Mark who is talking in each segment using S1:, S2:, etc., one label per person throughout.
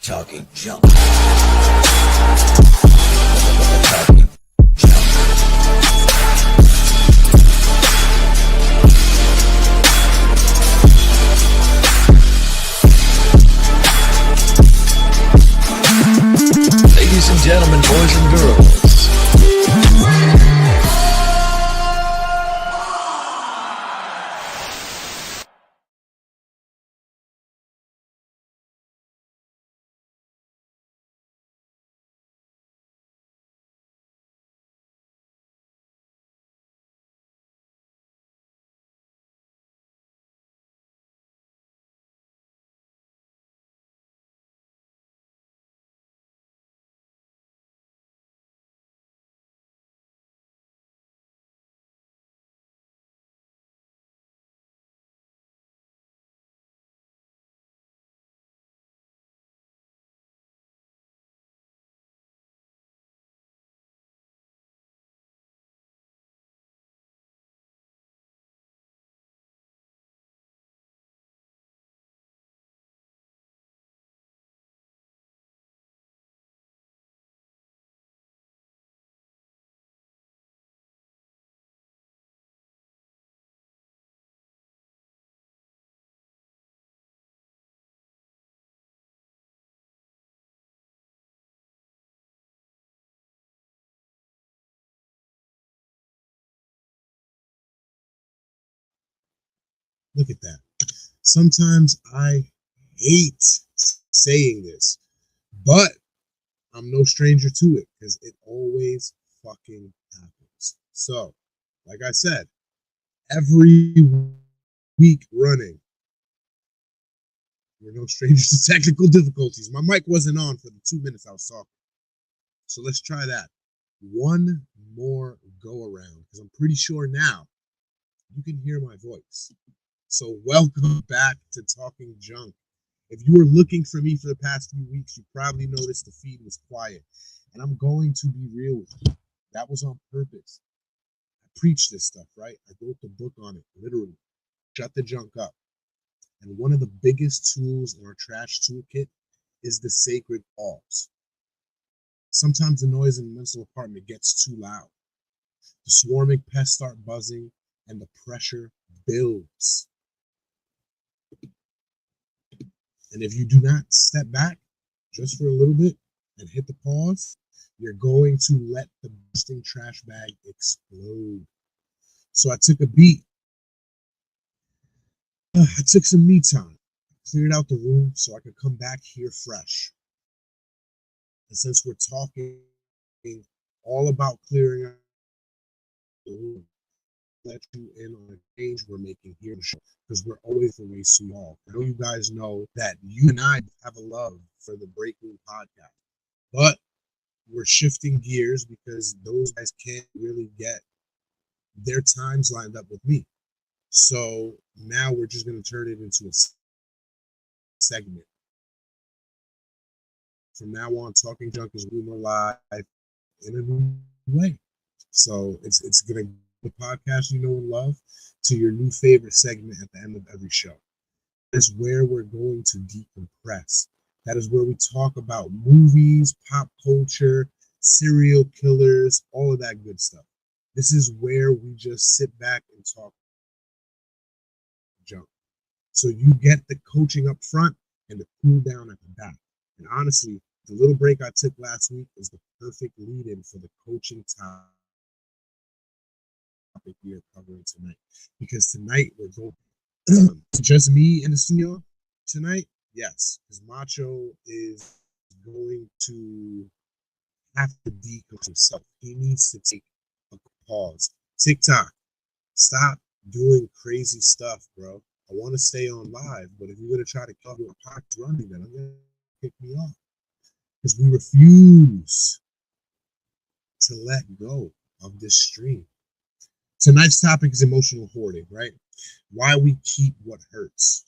S1: Talking junk. Talking junk. Ladies and gentlemen, boys and girls.
S2: Look at that. Sometimes I hate saying this, but I'm no stranger to it because it always fucking happens. So, like I said, every week running, we're no strangers to technical difficulties. My mic wasn't on for the 2 minutes I was talking. So let's try that. One more go around because I'm pretty sure now you can hear my voice. So welcome back to Talking Junk. If you were looking for me for the past few weeks, you probably noticed the feed was quiet. And I'm going to be real with you. That was on purpose. I preach this stuff, right? I wrote the book on it, literally. Shut the junk up. And one of the biggest tools in our trash toolkit is the sacred pause. Sometimes the noise in the mental apartment gets too loud. The swarming pests start buzzing and the pressure builds. And if you do not step back just for a little bit and hit the pause, you're going to let the bursting trash bag explode. So I took a beat. I took some me time, cleared out the room so I could come back here fresh. And since we're talking all about clearing out the room, let you in on a change we're making here on the show because we're always for ways too long. I know you guys know that you and I have a love for the Breakroom podcast, but we're shifting gears because those guys can't really get their times lined up with me. So now we're just going to turn it into a segment. From now on, Talking Junk is more live in a new way. So it's going to the podcast you know and love to your new favorite segment at the end of every show. That is where we're going to decompress. That is where we talk about movies, pop culture, serial killers, all of that good stuff. This is where we just sit back and talk junk. So you get the coaching up front and the cool down at the back. And honestly, the little break I took last week is the perfect lead-in for the coaching topic we are covering tonight, because tonight we're going just me in the studio tonight. Yes, because Macho is going to have to decode himself. He needs to take a pause. TikTok, stop doing crazy stuff, bro. I want to stay on live, but if you're gonna try to cover a podcast running, then I'm gonna kick me off because we refuse to let go of this stream. Tonight's topic is emotional hoarding, right? Why we keep what hurts.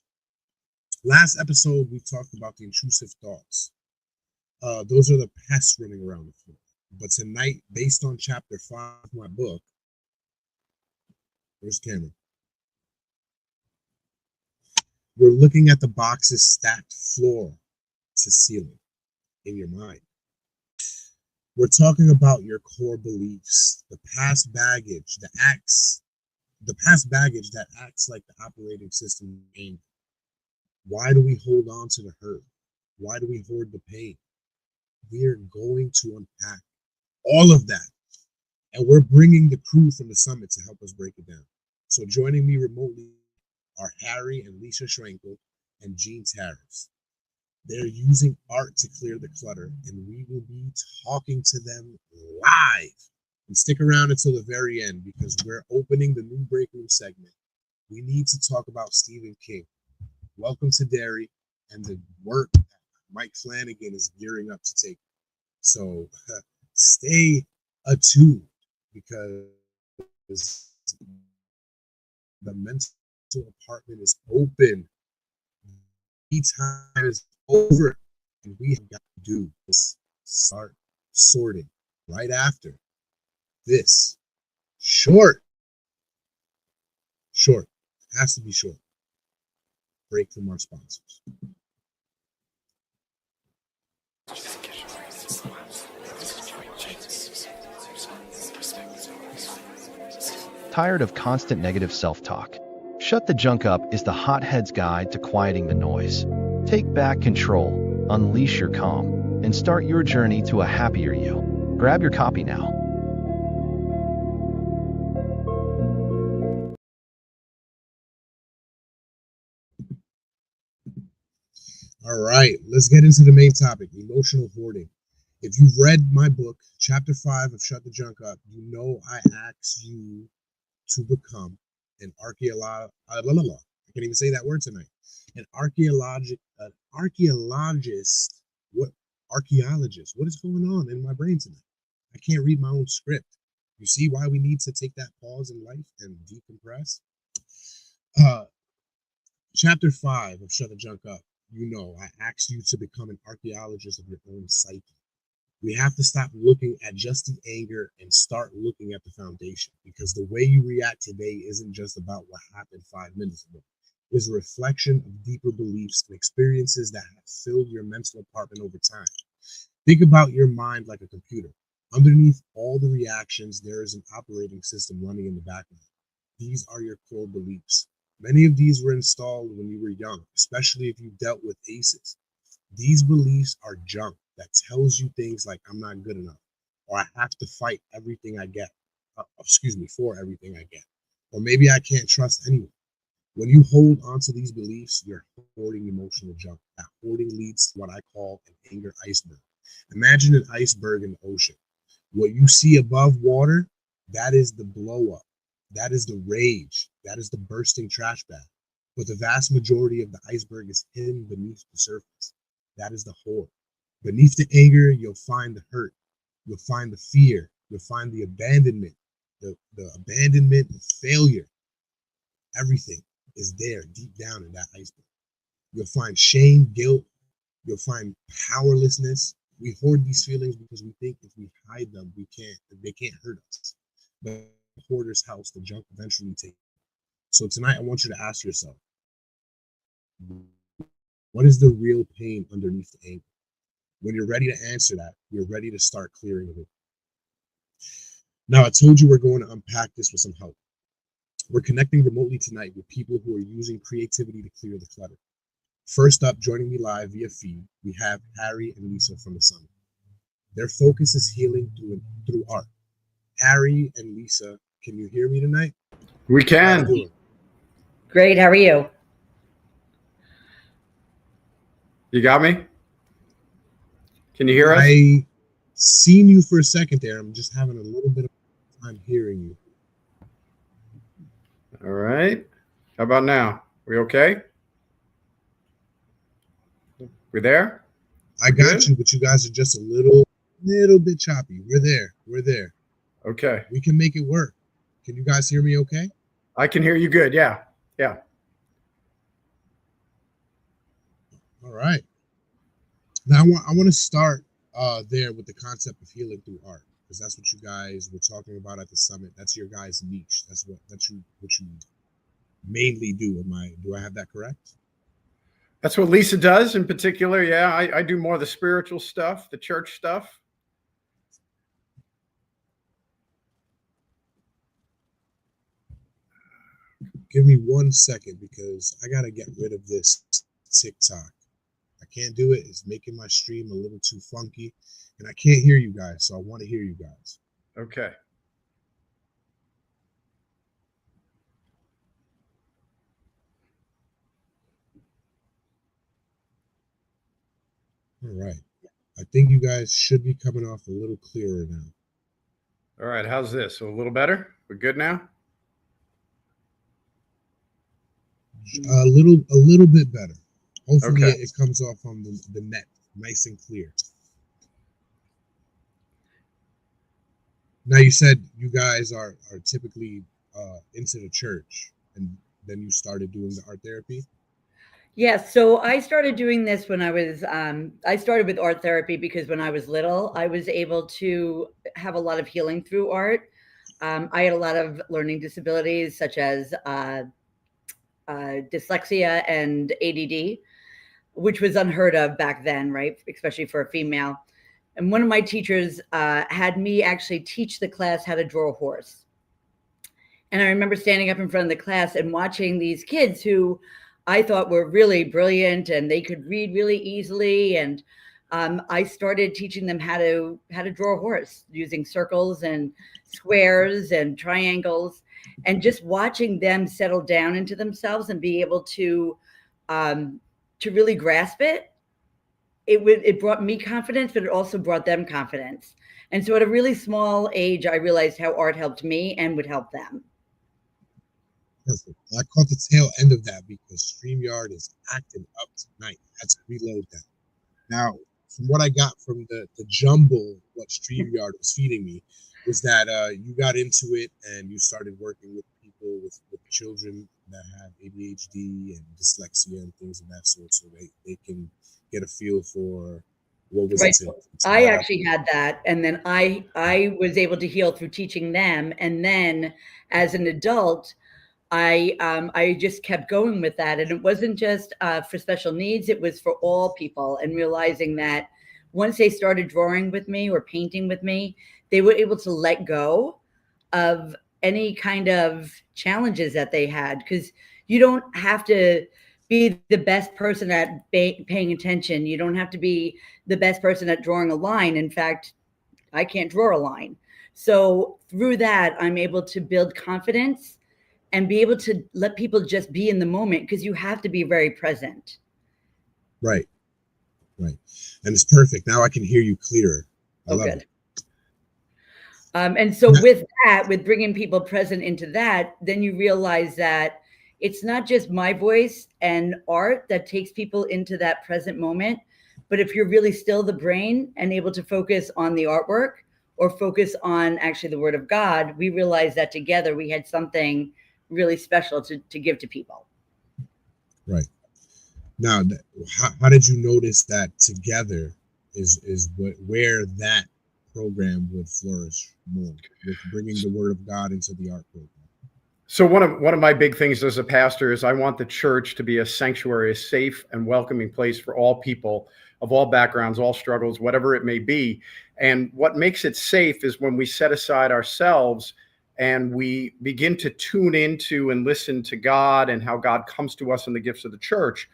S2: Last episode, we talked about the intrusive thoughts. Those are the pests running around the floor. But tonight, based on chapter 5 of my book, where's the camera? We're looking at the boxes stacked floor to ceiling. in your mind. We're talking about your core beliefs, the past baggage, the past baggage that acts like the operating system. Why do we hold on to the hurt? Why do we hoard the pain? We're going to unpack all of that. And we're bringing the crew from the summit to help us break it down. So joining me remotely are Harry and Lisa Schenkel and Jean Tarras. They're using art to clear the clutter, and we will be talking to them live. And stick around until the very end because we're opening the new Breakroom segment. We need to talk about Stephen King. Welcome to Derry and the work that Mike Flanagan is gearing up to take. So stay attuned because the mental apartment is open. The time is over, and we have got to do is start sorting right after this short, has to be short break from our sponsors.
S3: Tired of constant negative self-talk? Shut the Junk Up is the hothead's guide to quieting the noise. Take back control, unleash your calm, and start your journey to a happier you. Grab your copy now.
S2: All right, let's get into the main topic, emotional hoarding. If you've read my book, Chapter 5 of Shut the Junk Up, you know I asked you to become an archaeologist. I can't even say that word tonight. An archaeologist. What archaeologist? What is going on in my brain tonight? I can't read my own script. You see why we need to take that pause in life and decompress? Chapter 5 of Shut the Junk Up. You know, I asked you to become an archaeologist of your own psyche. We have to stop looking at just the anger and start looking at the foundation, because the way you react today isn't just about what happened 5 minutes ago. It's a reflection of deeper beliefs and experiences that have filled your mental apartment over time. Think about your mind like a computer. Underneath all the reactions, there is an operating system running in the background. These are your core beliefs. Many of these were installed when you were young, especially if you dealt with ACEs. These beliefs are junk that tells you things like I'm not good enough, or I have to fight everything I get. For everything I get. Or maybe I can't trust anyone. When you hold onto these beliefs, you're hoarding emotional junk. That hoarding leads to what I call an anger iceberg. Imagine an iceberg in the ocean. What you see above water, that is the blow up. That is the rage. That is the bursting trash bag. But the vast majority of the iceberg is hidden beneath the surface. That is the hoard. Beneath the anger, you'll find the hurt. You'll find the fear. You'll find the abandonment, the abandonment of failure. Everything is there deep down in that iceberg. You'll find shame, guilt. You'll find powerlessness. We hoard these feelings because we think if we hide them, they can't hurt us. But the hoarder's house, the junk eventually takes. So tonight, I want you to ask yourself, what is the real pain underneath the anger? When you're ready to answer that, you're ready to start clearing it. Now, I told you we're going to unpack this with some help. We're connecting remotely tonight with people who are using creativity to clear the clutter. First up, joining me live via feed, we have Harry and Lisa from the Summit. Their focus is healing through art. Harry and Lisa, can you hear me tonight?
S4: We can.
S5: Great. How are you?
S4: You got me? Can you hear us?
S2: I seen you for a second there. I'm just having a little bit of time hearing you.
S4: All right. How about now? We okay? We there?
S2: I got you, but you guys are just a little bit choppy. We're there.
S4: Okay.
S2: We can make it work. Can you guys hear me okay?
S4: I can hear you good. Yeah.
S2: All right. Now I want to start there with the concept of healing through art, because that's what you guys were talking about at the summit. That's your guys' niche. That's what you mainly do. Do I have that correct?
S4: That's what Lisa does in particular. Yeah, I do more of the spiritual stuff, the church stuff.
S2: Give me 1 second because I gotta get rid of this TikTok. I can't do it. It's making my stream a little too funky, and I can't hear you guys, so I want to hear you guys.
S4: Okay.
S2: All right. I think you guys should be coming off a little clearer now.
S4: All right. How's this? A little better? We're good now?
S2: A little bit better. Hopefully
S4: Okay.
S2: it comes off on the net nice and clear. Now you said you guys are typically into the church, and then you started doing the art therapy.
S5: Yes. So I started doing this when I started with art therapy because when I was little, I was able to have a lot of healing through art. I had a lot of learning disabilities such as dyslexia and ADD, which was unheard of back then, right? Especially for a female. And one of my teachers had me actually teach the class how to draw a horse. And I remember standing up in front of the class and watching these kids who I thought were really brilliant and they could read really easily. And I started teaching them how to draw a horse using circles and squares and triangles, and just watching them settle down into themselves and be able to really grasp it. It brought me confidence, but it also brought them confidence. And so at a really small age, I realized how art helped me and would help them.
S2: Perfect. I caught the tail end of that because StreamYard is acting up tonight. I had to reload that. Now, from what I got from the jumble, what StreamYard was feeding me was that you got into it and you started working with people with children that have ADHD and dyslexia and things of that sort, so they can get a feel for what was it.
S5: I actually had that, and then I was able to heal through teaching them, and then as an adult, I just kept going with that, and it wasn't just for special needs; it was for all people. And realizing that once they started drawing with me or painting with me, they were able to let go of any kind of challenges that they had, because you don't have to be the best person at paying attention. You don't have to be the best person at drawing a line. In fact, I can't draw a line. So through that, I'm able to build confidence and be able to let people just be in the moment, because you have to be very present.
S2: Right. And it's perfect. Now I can hear you clearer. I love
S5: good.
S2: it.
S5: And so with that, with bringing people present into that, then you realize that it's not just my voice and art that takes people into that present moment, but if you're really still the brain and able to focus on the artwork or focus on actually the word of God, we realized that together we had something really special to give to people.
S2: Right. Now, how did you notice that together is where that program would flourish more, with bringing the word of God into the art program?
S4: So one of my big things as a pastor is I want the church to be a sanctuary, a safe and welcoming place for all people of all backgrounds, all struggles, whatever it may be. And what makes it safe is when we set aside ourselves and we begin to tune into and listen to God and how God comes to us in the gifts of the church.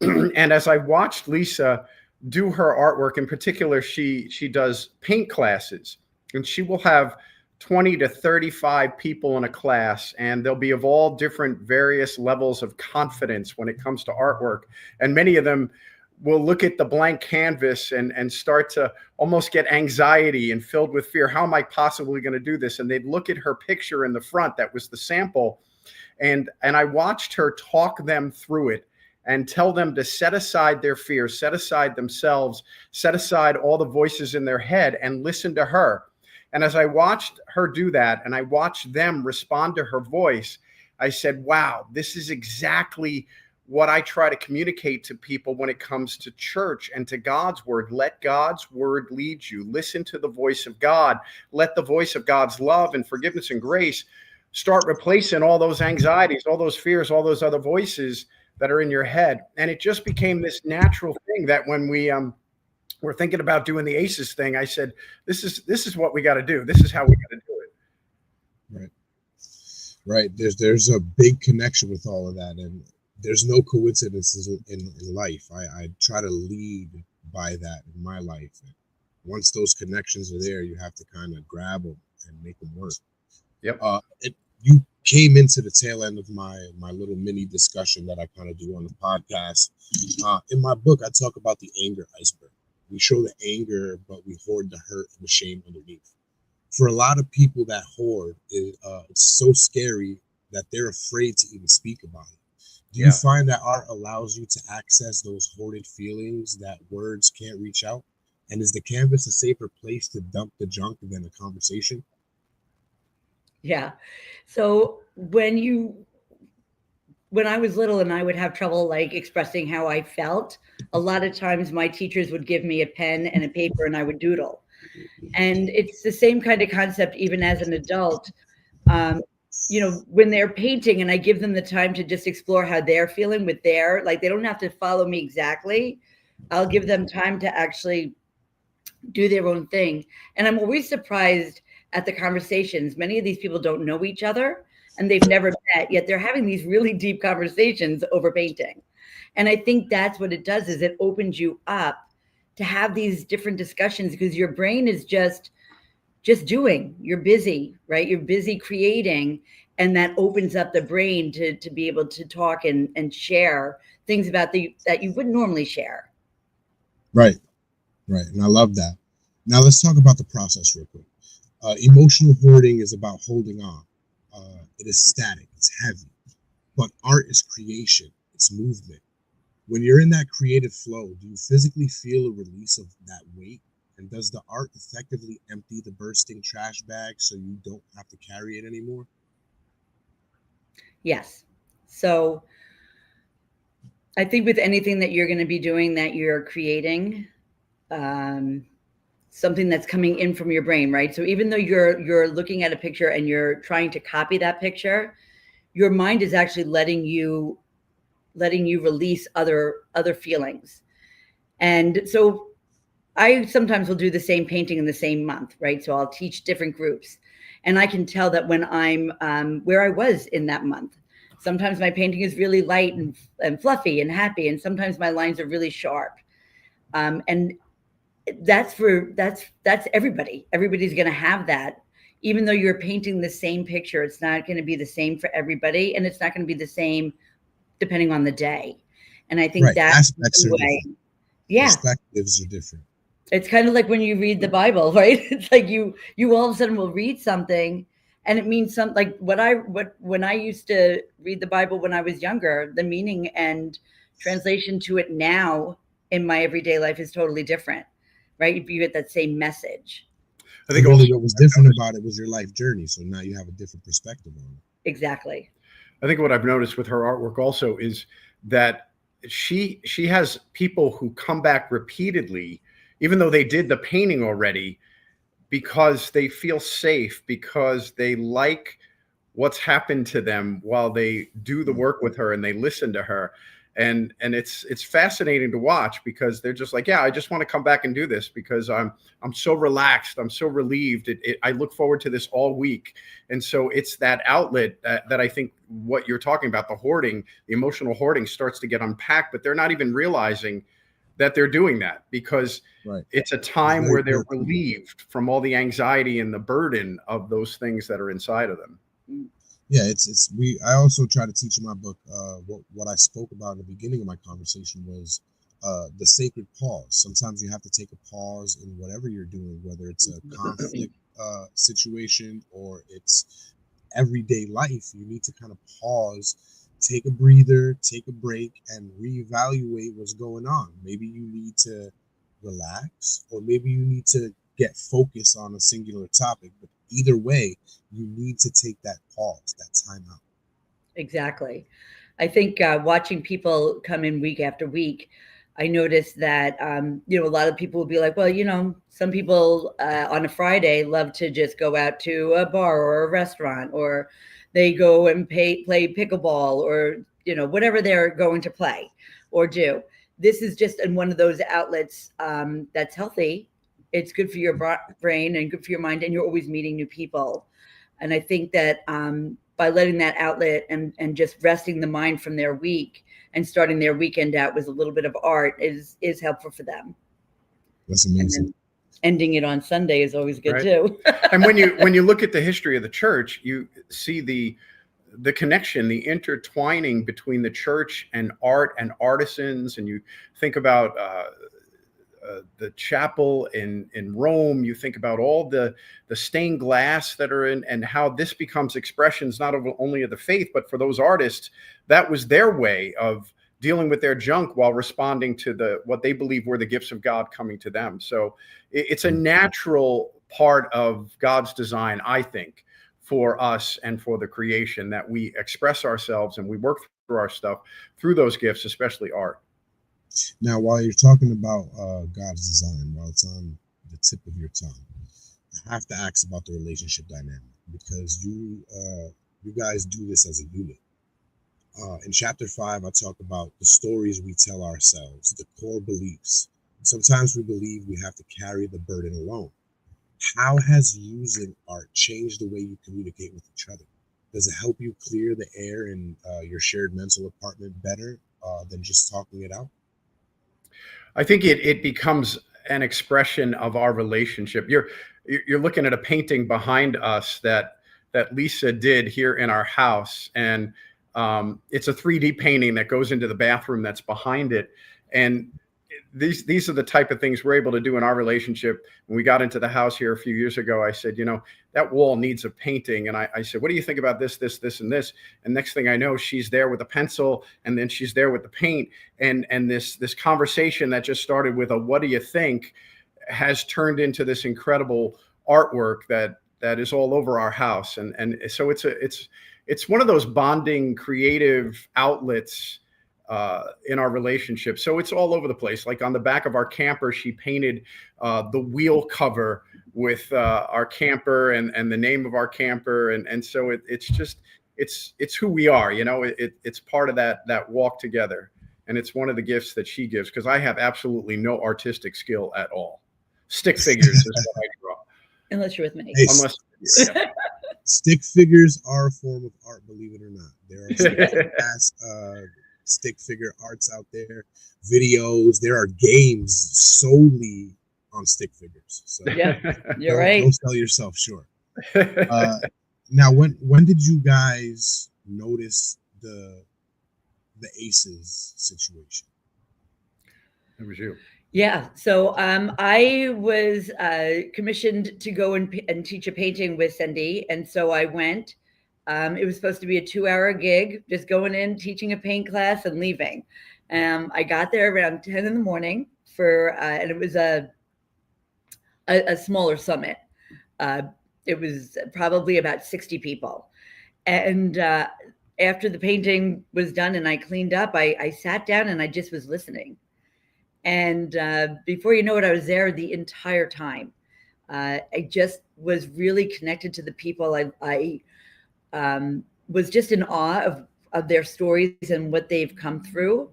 S4: And as I watched Lisa do her artwork, in particular, she does paint classes, and she will have 20 to 35 people in a class, and they'll be of all different various levels of confidence when it comes to artwork. And many of them will look at the blank canvas and start to almost get anxiety and filled with fear. How am I possibly going to do this? And they'd look at her picture in the front that was the sample, and I watched her talk them through it and tell them to set aside their fears, set aside themselves, set aside all the voices in their head and listen to her. And as I watched her do that and I watched them respond to her voice, I said, wow, this is exactly what I try to communicate to people when it comes to church and to God's word. Let God's word lead you. Listen to the voice of God. Let the voice of God's love and forgiveness and grace start replacing all those anxieties, all those fears, all those other voices that are in your head. And it just became this natural thing that when we were thinking about doing the ACEs thing, I said, this is what we got to do. This is how we got to do it.
S2: Right. Right. There's a big connection with all of that, and there's no coincidences in life. I try to lead by that in my life. And once those connections are there, you have to kind of grab them and make them work.
S4: Yep.
S2: You came into the tail end of my little mini discussion that I kind of do on the podcast. In my book, I talk about the anger iceberg. We show the anger, but we hoard the hurt and the shame underneath. For a lot of people that hoard, it's so scary that they're afraid to even speak about it. Do you find that art allows you to access those hoarded feelings that words can't reach out? And is the canvas a safer place to dump the junk than a conversation?
S5: Yeah. So when I was little and I would have trouble like expressing how I felt, a lot of times my teachers would give me a pen and a paper and I would doodle. And it's the same kind of concept even as an adult. When they're painting and I give them the time to just explore how they're feeling with like they don't have to follow me exactly. I'll give them time to actually do their own thing. And I'm always surprised at the conversations. Many of these people don't know each other and they've never met, yet they're having these really deep conversations over painting. And I think that's what it does, is it opens you up to have these different discussions, because your brain is just doing. You're busy, right? You're busy creating, and that opens up the brain to be able to talk and share things about that you wouldn't normally share.
S2: Right. And I love that. Now let's talk about the process real quick. Emotional hoarding is about holding on. It is static, it's heavy, but art is creation, it's movement. When you're in that creative flow, do you physically feel a release of that weight? And does the art effectively empty the bursting trash bag so you don't have to carry it anymore?
S5: Yes. So I think with anything that you're going to be doing, that you're creating, something that's coming in from your brain, right? So even though you're looking at a picture and you're trying to copy that picture, your mind is actually letting you release other feelings. And so I sometimes will do the same painting in the same month, right? So I'll teach different groups, and I can tell that when I'm where I was in that month. Sometimes my painting is really light and fluffy and happy, and sometimes my lines are really sharp. And that's everybody. Everybody's going to have that. Even though you're painting the same picture, it's not going to be the same for everybody, and it's not going to be the same depending on the day. And I think that's
S2: aspects are different.
S5: Yeah,
S2: perspectives are different.
S5: It's kind of like when you read the Bible, right? It's like you all of a sudden will read something and it means something. Like when I used to read the Bible when I was younger, the meaning and translation to it now in my everyday life is totally different, right? You get that same message.
S2: I think really what was different about it was your life journey. So now you have a different perspective on it.
S5: Exactly.
S4: I think what I've noticed with her artwork also is that she has people who come back repeatedly, even though they did the painting already, because they feel safe, because they like what's happened to them while they do the work with her and they listen to her. And it's fascinating to watch, because they're just like, yeah, I just want to come back and do this because I'm so relaxed. I'm so relieved. I look forward to this all week. And so it's that outlet that I think what you're talking about, the hoarding, the emotional hoarding, starts to get unpacked, but they're not even realizing that they're doing that, because it's a time where they're relieved from all the anxiety and the burden of those things that are inside of them.
S2: Yeah, I also try to teach in my book, what I spoke about in the beginning of my conversation was the sacred pause. Sometimes you have to take a pause in whatever you're doing, whether it's a conflict situation or it's everyday life. You need to kind of pause, take a breather, take a break, and reevaluate what's going on. Maybe you need to relax, or maybe you need to get focused on a singular topic. But either way, you need to take that pause, that time out.
S5: Exactly. I think watching people come in week after week, I noticed that, a lot of people will be like, well, some people on a Friday love to just go out to a bar or a restaurant, or they go and play pickleball, or, whatever they're going to play or do. This is just in one of those outlets that's healthy. It's good for your brain and good for your mind, and you're always meeting new people. And I think that by letting that outlet and just resting the mind from their week and starting their weekend out with a little bit of art is helpful for them.
S2: That's amazing.
S5: And ending it on Sunday is always good,
S4: right.
S5: too.
S4: And when you look at the history of the church, you see the connection, the intertwining between the church and art and artisans. And you think about the chapel in Rome. You think about all the stained glass that are in, and how this becomes expressions not only of the faith, but for those artists, that was their way of dealing with their junk while responding to what they believe were the gifts of God coming to them. So it's a natural part of God's design, I think, for us and for the creation, that we express ourselves and we work through our stuff through those gifts, especially art.
S2: Now, while you're talking about God's design, while it's on the tip of your tongue, I have to ask about the relationship dynamic, because you guys do this as a unit. In chapter 5, I talk about the stories we tell ourselves, the core beliefs. Sometimes we believe we have to carry the burden alone. How has using art changed the way you communicate with each other? Does it help you clear the air in your shared mental apartment better than just talking it out?
S4: I think it becomes an expression of our relationship. You're looking at a painting behind us that Lisa did here in our house, and it's a 3D painting that goes into the bathroom that's behind it. And these are the type of things we're able to do in our relationship. When we got into the house here a few years ago, I said, that wall needs a painting. And I said, what do you think about this, this, this, and this? And next thing I know, she's there with a pencil, and then she's there with the paint. And this conversation that just started with a what do you think has turned into this incredible artwork that is all over our house. And so it's one of those bonding creative outlets in our relationship. So it's all over the place. Like on the back of our camper, she painted the wheel cover with our camper and the name of our camper. And so it's who we are, it's part of that walk together. And it's one of the gifts that she gives, because I have absolutely no artistic skill at all. Stick figures is what I draw.
S5: Unless you're with me.
S2: Hey,
S4: Unless, yeah.
S2: Stick figures are a form of art, believe it or not. There are some fast stick figure arts out there, videos. There are games solely on stick figures. So
S5: Yeah, you're right.
S2: Don't sell yourself short. Now, when did you guys notice the ACEs situation?
S4: It was you.
S5: Yeah. So I was commissioned to go and teach a painting with Cindy. And so I went. It was supposed to be a 2-hour gig, just going in, teaching a paint class and leaving. I got there around 10 in the morning and it was a smaller summit. It was probably about 60 people. And after the painting was done and I cleaned up, I sat down and I just was listening. And before you know it, I was there the entire time. I just was really connected to the people. I was just in awe of their stories and what they've come through.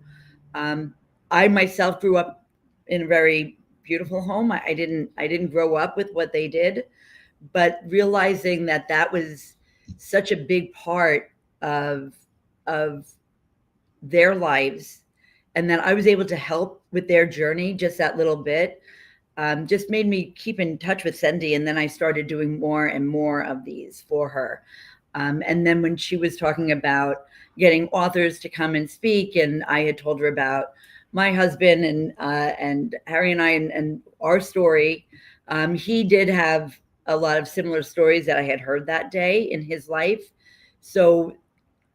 S5: I myself grew up in a very beautiful home. I didn't grow up with what they did, but realizing that was such a big part of their lives, and that I was able to help with their journey just that little bit, just made me keep in touch with Cindy. And then I started doing more and more of these for her. And then when she was talking about getting authors to come and speak, and I had told her about my husband and Harry and I and our story, he did have a lot of similar stories that I had heard that day in his life. So,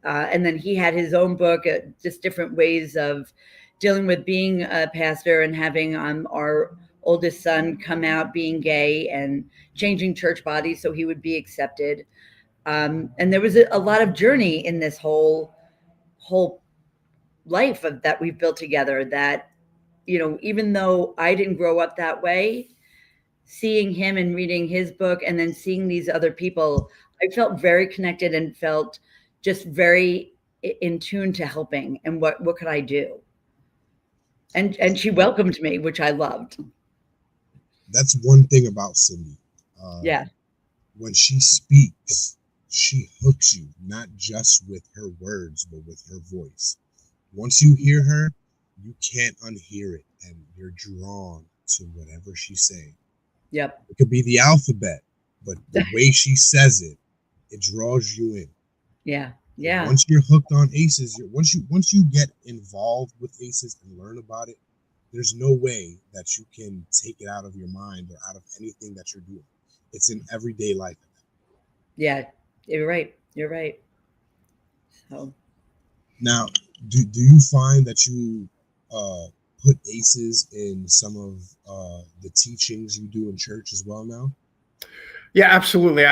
S5: and then he had his own book, just different ways of dealing with being a pastor and having our oldest son come out being gay and changing church bodies so he would be accepted. And there was a lot of journey in this whole life that we've built together, that, even though I didn't grow up that way, seeing him and reading his book and then seeing these other people, I felt very connected and felt just very in tune to helping, and what could I do? And she welcomed me, which I loved.
S2: That's one thing about Cindy.
S5: Yeah.
S2: When she speaks, she hooks you, not just with her words, but with her voice. Once you hear her, you can't unhear it, and you're drawn to whatever she's saying.
S5: Yep.
S2: It could be the alphabet, but the way she says it, it draws you in.
S5: Yeah. Yeah.
S2: Once you're hooked on ACEs, once you get involved with ACEs and learn about it, there's no way that you can take it out of your mind or out of anything that you're doing. It's in everyday life.
S5: Yeah, you're right. You're right. So
S2: now, do you find that you put ACEs in some of the teachings you do in church as well now?
S4: Yeah, absolutely.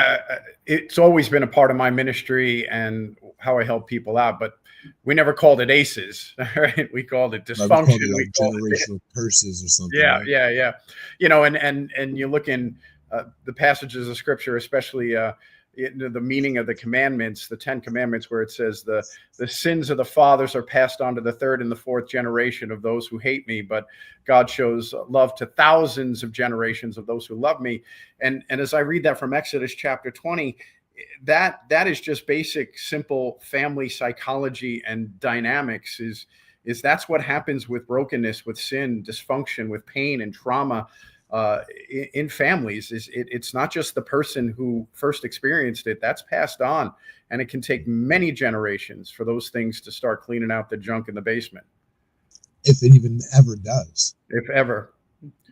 S4: It's always been a part of my ministry and how I help people out, but we never called it ACEs, right? We called it dysfunction.
S2: We called it generational curses or something.
S4: Yeah,
S2: right?
S4: yeah. You know, and you look in the passages of scripture, especially the meaning of the commandments, the 10 commandments, where it says the sins of the fathers are passed on to the third and the fourth generation of those who hate me, but God shows love to thousands of generations of those who love me. And as I read that from Exodus chapter 20, that is just basic, simple family psychology and dynamics. Is that's what happens with brokenness, with sin, dysfunction, with pain and trauma in families. It's not just the person who first experienced it. That's passed on, and it can take many generations for those things to start cleaning out the junk in the basement,
S2: if it even ever does.
S4: if ever.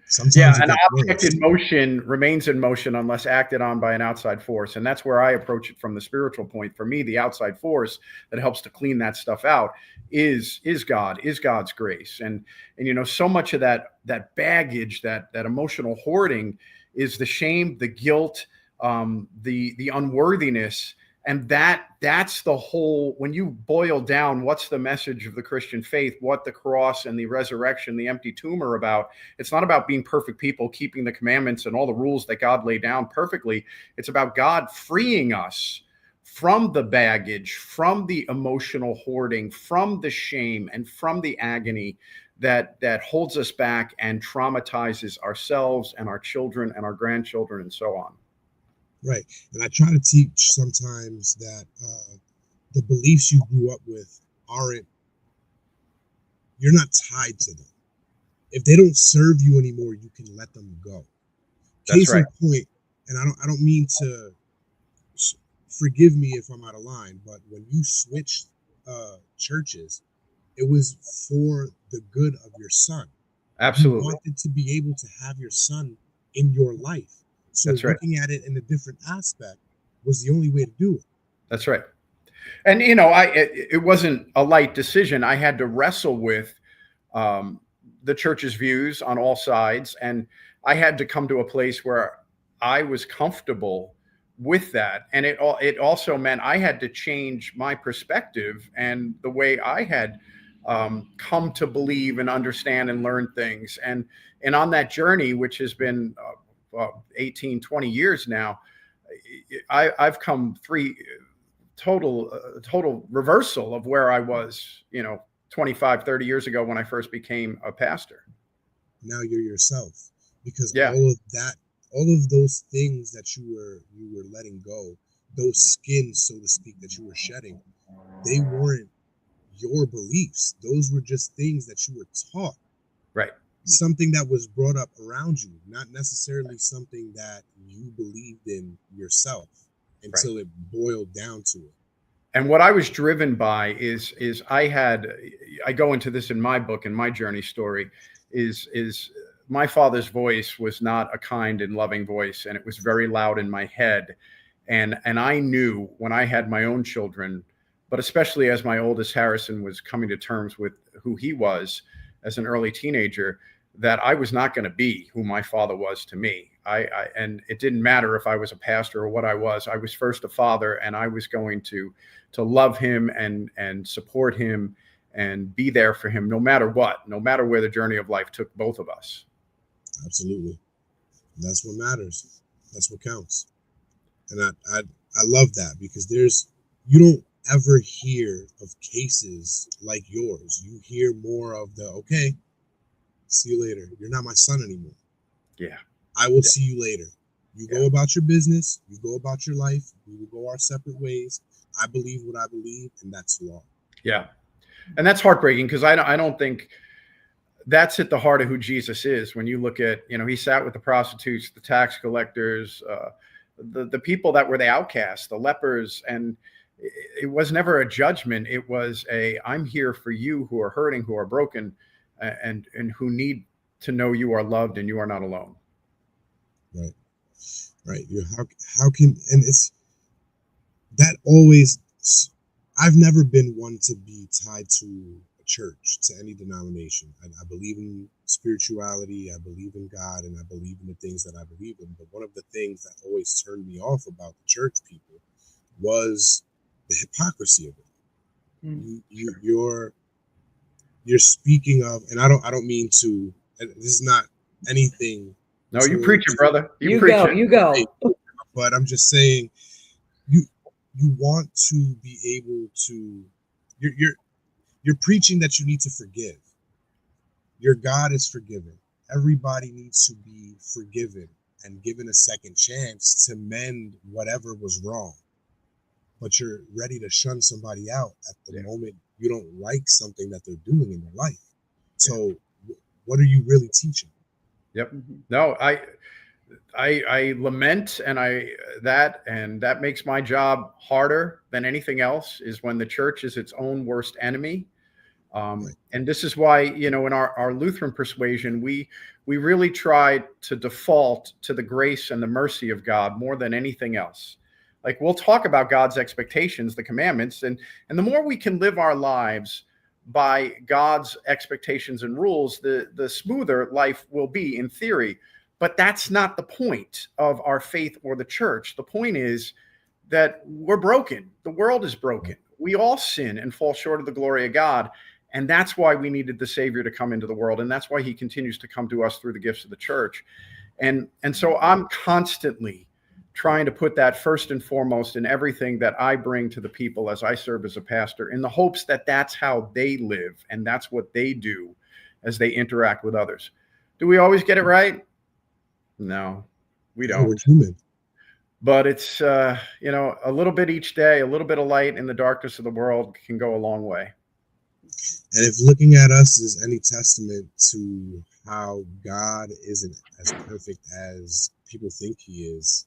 S2: Sometimes
S4: yeah, an object in motion remains in motion unless acted on by an outside force. And that's where I approach it from the spiritual point. For me, the outside force that helps to clean that stuff out is God, is God's grace. And you know, so much of that baggage, that emotional hoarding is the shame, the guilt, the unworthiness. And that's the whole, when you boil down what's the message of the Christian faith, what the cross and the resurrection, the empty tomb are about. It's not about being perfect people, keeping the commandments and all the rules that God laid down perfectly. It's about God freeing us from the baggage, from the emotional hoarding, from the shame, and from the agony that holds us back and traumatizes ourselves and our children and our grandchildren and so on.
S2: Right. And I try to teach sometimes that the beliefs you grew up with you're not tied to them. If they don't serve you anymore, you can let them go. Case in point, and I don't mean to, forgive me if I'm out of line, but when you switched churches, it was for the good of your son.
S4: Absolutely.
S2: You wanted to be able to have your son in your life. So looking at it in a different aspect was the only way to do it.
S4: That's right. And, you know, it wasn't a light decision. I had to wrestle with the church's views on all sides. And I had to come to a place where I was comfortable with that. And it also meant I had to change my perspective and the way I had come to believe and understand and learn things. And on that journey, which has been 18, 20 years now, I've come total reversal of where I was, 25, 30 years ago when I first became a pastor.
S2: Now you're yourself, because all of those things that you were letting go, those skins, so to speak, that you were shedding, they weren't your beliefs. Those were just things that you were taught.
S4: Right.
S2: Something that was brought up around you, not necessarily something that you believed in yourself until it boiled down to it.
S4: And what I was driven by is I go into this in my book, in my journey story, is my father's voice was not a kind and loving voice, and it was very loud in my head. And I knew when I had my own children, but especially as my oldest Harrison was coming to terms with who he was as an early teenager, that I was not going to be who my father was to me. And it didn't matter if I was a pastor or what I was first a father, and I was going to love him and support him and be there for him, no matter what, no matter where the journey of life took both of us.
S2: Absolutely. That's what matters. That's what counts. And I love that, because ever hear of cases like yours. You hear more of the, okay, see you later. You're not my son anymore.
S4: Yeah.
S2: I will see you later. You go about your business. You go about your life. We will go our separate ways. I believe what I believe, and that's law.
S4: Yeah. And that's heartbreaking, because I don't think that's at the heart of who Jesus is. When you look at, he sat with the prostitutes, the tax collectors, the people that were the outcasts, the lepers, and it was never a judgment. It was I'm here for you who are hurting, who are broken, and who need to know you are loved and you are not alone.
S2: Right. How can, and it's that always, I've never been one to be tied to a church, to any denomination. I believe in spirituality, I believe in God, and I believe in the things that I believe in. But one of the things that always turned me off about the church people was the hypocrisy of it. You're speaking of, and I don't mean to, this is not anything.
S4: No, you preach it, brother.
S5: You go.
S2: But I'm just saying, you want to be able to, you're preaching that you need to forgive. Your God is forgiven. Everybody needs to be forgiven and given a second chance to mend whatever was wrong. But you're ready to shun somebody out at the moment you don't like something that they're doing in their life. So what are you really teaching?
S4: Yep. No, I lament, and that makes my job harder than anything else, is when the church is its own worst enemy. And this is why, in our Lutheran persuasion, we really try to default to the grace and the mercy of God more than anything else. Like, we'll talk about God's expectations, the commandments, and the more we can live our lives by God's expectations and rules, the smoother life will be in theory. But that's not the point of our faith or the church. The point is that we're broken. The world is broken. We all sin and fall short of the glory of God. And that's why we needed the Savior to come into the world. And that's why he continues to come to us through the gifts of the church. And so I'm constantly trying to put that first and foremost in everything that I bring to the people as I serve as a pastor, in the hopes that that's how they live and that's what they do as they interact with others. Do we always get it right? No, we don't.
S2: We're human.
S4: But it's, a little bit each day, a little bit of light in the darkness of the world can go a long way.
S2: And if looking at us is any testament to how God isn't as perfect as people think he is,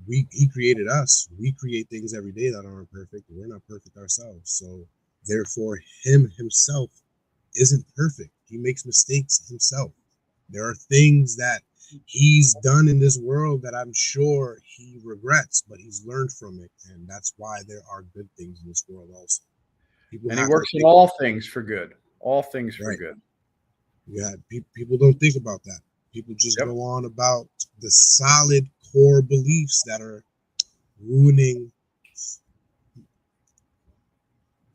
S2: he created us. We create things every day that aren't perfect. We're not perfect ourselves. So therefore, himself isn't perfect. He makes mistakes himself. There are things that he's done in this world that I'm sure he regrets, but he's learned from it. And that's why there are good things in this world also.
S4: And he works in all things for good. All things for good.
S2: Yeah, people don't think about that. People just go on about the solid core beliefs that are ruining.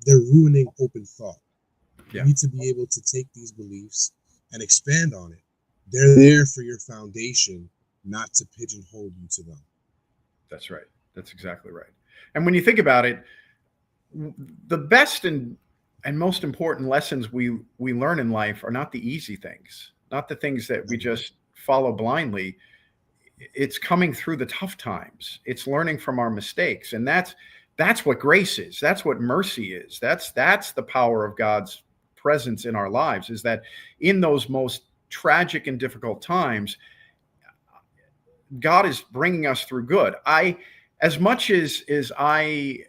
S2: They're ruining open thought. You need to be able to take these beliefs and expand on it. They're there for your foundation, not to pigeonhole you to them.
S4: That's right. That's exactly right. And when you think about it, the best and most important lessons we learn in life are not the easy things, not the things that we just follow blindly. It's coming through the tough times. It's learning from our mistakes. And that's what grace is. That's what mercy is. That's the power of God's presence in our lives, is that in those most tragic and difficult times, God is bringing us through good. As much as I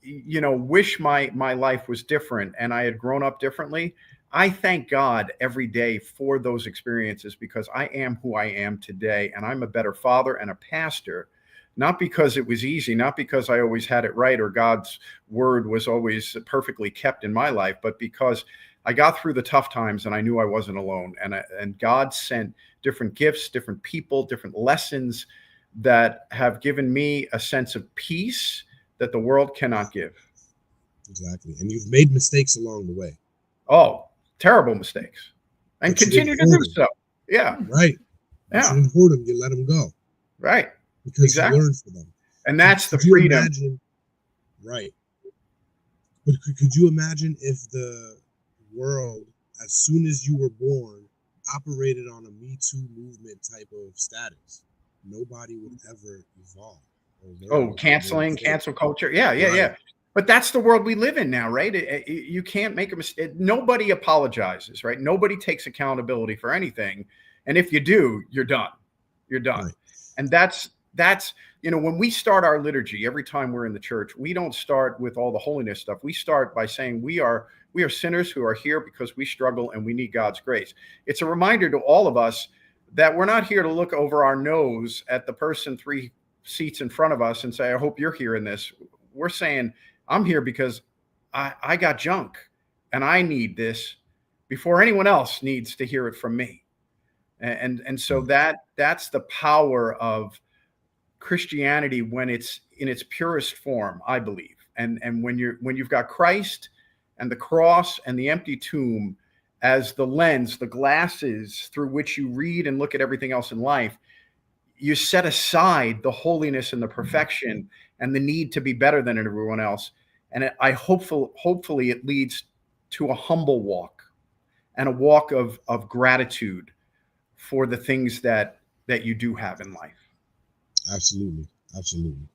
S4: wish my life was different and I had grown up differently, I thank God every day for those experiences, because I am who I am today, and I'm a better father and a pastor, not because it was easy, not because I always had it right or God's word was always perfectly kept in my life, but because I got through the tough times and I knew I wasn't alone. And God sent different gifts, different people, different lessons that have given me a sense of peace that the world cannot give.
S2: Exactly. And you've made mistakes along the way.
S4: Oh, terrible mistakes. And continue to do so. Yeah.
S2: Right. You shouldn't hoard them. You let them go.
S4: Right.
S2: Because you learn from them.
S4: And that's the freedom.
S2: Right. But could you imagine if the world, as soon as you were born, operated on a Me Too movement type of status? Nobody would ever evolve or learn
S4: Oh,
S2: what they made
S4: canceling,
S2: mistakes.
S4: cancel culture. Yeah, yeah,
S2: Right,
S4: yeah. But that's the world we live in now, right? You can't make a mistake. Nobody apologizes, right? Nobody takes accountability for anything. And if you do, you're done. You're done.
S2: right.
S4: And that's when we start our liturgy every time we're in the church, we don't start with all the holiness stuff. We start by saying we are sinners who are here because we struggle and we need God's grace. It's a reminder to all of us that we're not here to look over our nose at the person three seats in front of us and say, I hope you're hearing this. We're saying, I'm here because I got junk and I need this before anyone else needs to hear it from me. And so that's the power of Christianity when it's in its purest form, I believe. And when you've got Christ and the cross and the empty tomb as the lens, the glasses through which you read and look at everything else in life, you set aside the holiness and the perfection and the need to be better than everyone else. And hopefully it leads to a humble walk and a walk of gratitude for the things that you do have in life.
S2: Absolutely. Absolutely.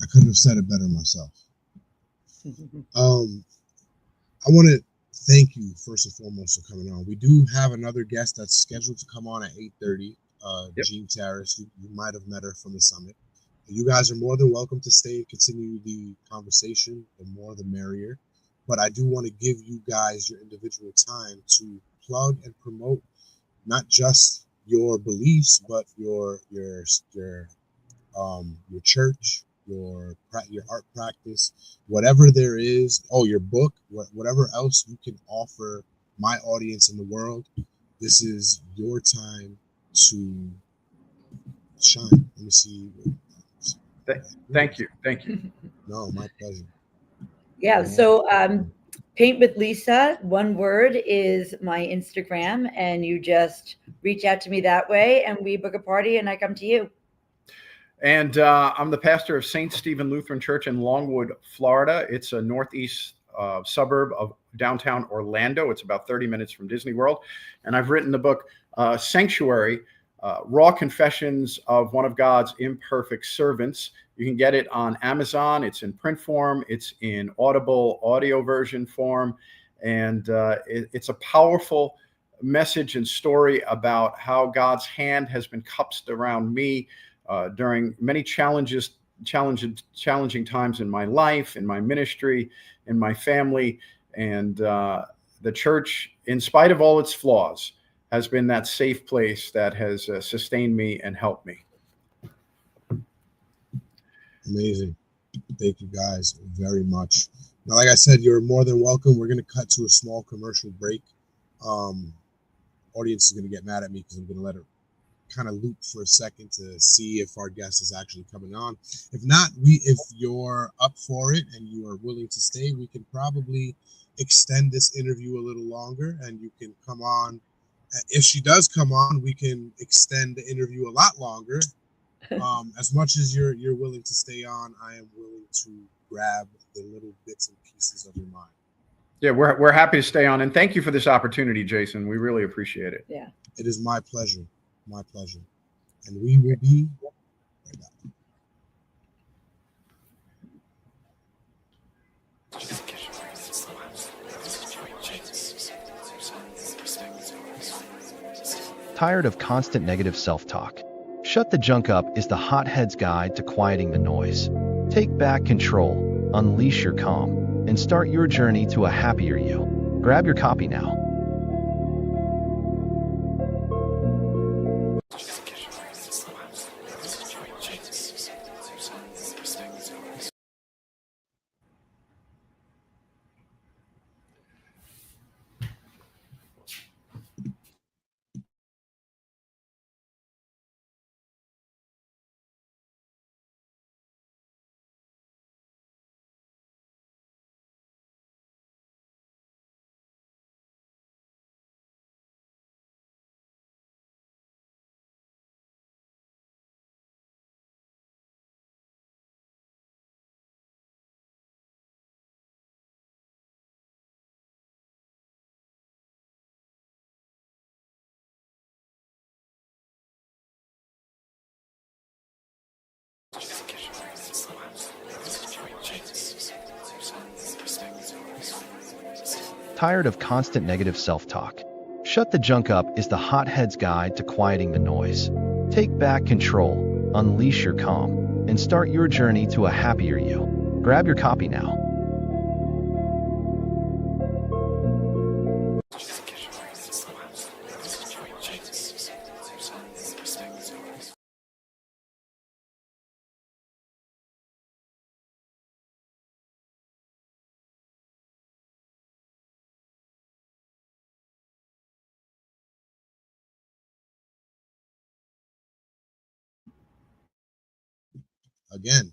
S2: I couldn't have said it better myself. I want to thank you first and foremost for coming on. We do have another guest that's scheduled to come on at 8:30.
S4: Yep.
S2: Jean Terrace. You might have met her from the summit. You guys are more than welcome to stay and continue the conversation. The more, the merrier. But I do want to give you guys your individual time to plug and promote not just your beliefs, but your church, your art practice, whatever there is. Oh, your book, whatever else you can offer my audience in the world. This is your time to shine. Let me see.
S4: Thank you.
S2: No, my pleasure.
S5: Yeah. So, Paint with Lisa, one word, is my Instagram, and you just reach out to me that way, and we book a party, and I come to you.
S4: And I'm the pastor of St. Stephen Lutheran Church in Longwood, Florida. It's a northeast suburb of downtown Orlando. It's about 30 minutes from Disney World. And I've written the book Sanctuary, Raw Confessions of One of God's Imperfect Servants. You can get it on Amazon. It's in print form. It's in Audible audio version form. And it's a powerful message and story about how God's hand has been cupped around me during many challenging times in my life, in my ministry, in my family. And the church, in spite of all its flaws, has been that safe place that has sustained me and helped me.
S2: Amazing. Thank you guys very much. Now, like I said, you're more than welcome. We're going to cut to a small commercial break. Audience is going to get mad at me because I'm going to let it kind of loop for a second to see if our guest is actually coming on. If not, if you're up for it and you are willing to stay, we can probably extend this interview a little longer and you can come on. If she does come on, we can extend the interview a lot longer. As much as you're willing to stay on, I am willing to grab the little bits and pieces of your mind.
S4: Yeah, we're happy to stay on, and thank you for this opportunity, Jason. We really appreciate it.
S5: Yeah,
S2: it is my pleasure, and we will be right back.
S3: Tired of constant negative self-talk? Shut the Junk Up is the hothead's guide to quieting the noise. Take back control, unleash your calm, and start your journey to a happier you. Grab your copy now. Tired of constant negative self-talk? Shut the Junk Up is the hothead's guide to quieting the noise. Take back control, unleash your calm, and start your journey to a happier you. Grab your copy now.
S2: Again,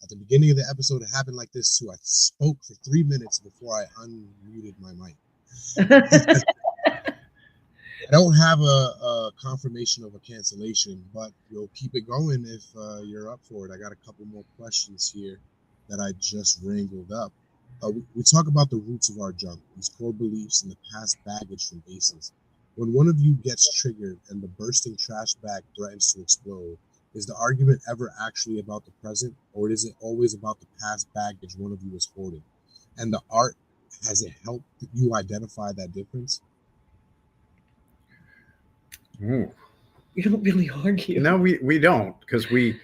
S2: at the beginning of the episode, it happened like this too. I spoke for 3 minutes before I unmuted my mic. I don't have a confirmation of a cancellation, but we'll keep it going if you're up for it. I got a couple more questions here that I just wrangled up. We talk about the roots of our junk, these core beliefs and the past baggage from ACEs. When one of you gets triggered and the bursting trash bag threatens to explode, is the argument ever actually about the present, or is it always about the past baggage one of you is hoarding? And the art, has it helped you identify that difference?
S4: Ooh.
S5: You don't really argue.
S4: No, we don't, because we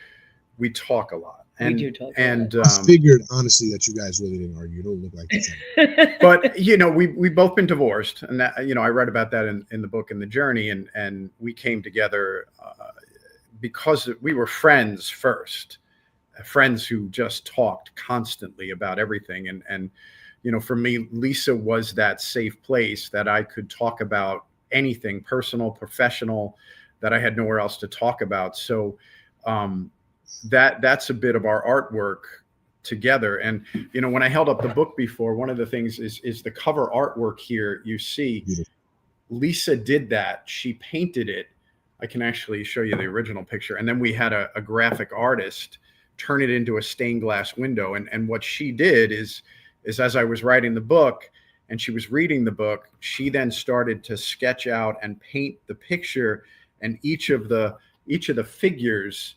S4: talk a lot. And,
S5: we do talk
S4: and
S5: a
S2: I figured honestly that you guys really didn't argue. You don't look like that.
S4: But we both been divorced, and that, I read about that in the book, In the Journey, and we came together because we were friends first, friends who just talked constantly about everything. And for me, Lisa was that safe place that I could talk about anything, personal, professional, that I had nowhere else to talk about. So that's a bit of our artwork together. And when I held up the book before, one of the things is the cover artwork here. You see, Lisa did that. She painted it. I can actually show you the original picture. And then we had a graphic artist turn it into a stained glass window. And what she did is as I was writing the book and she was reading the book, she then started to sketch out and paint the picture. And each of the figures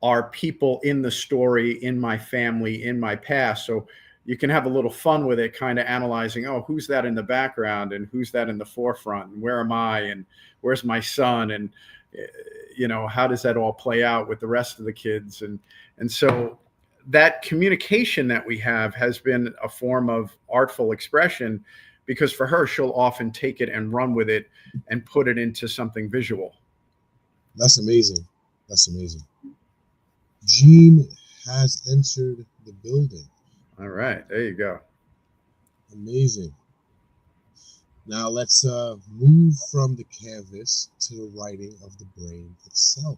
S4: are people in the story, in my family, in my past. So you can have a little fun with it, kind of analyzing, oh, who's that in the background and who's that in the forefront, and where am I, and where's my son, and how does that all play out with the rest of the kids? And so that communication that we have has been a form of artful expression, because for her, she'll often take it and run with it and put it into something visual.
S2: That's amazing. That's amazing. Jean has entered the building.
S4: All right, there you go.
S2: Amazing. Now let's move from the canvas to the writing of the brain itself.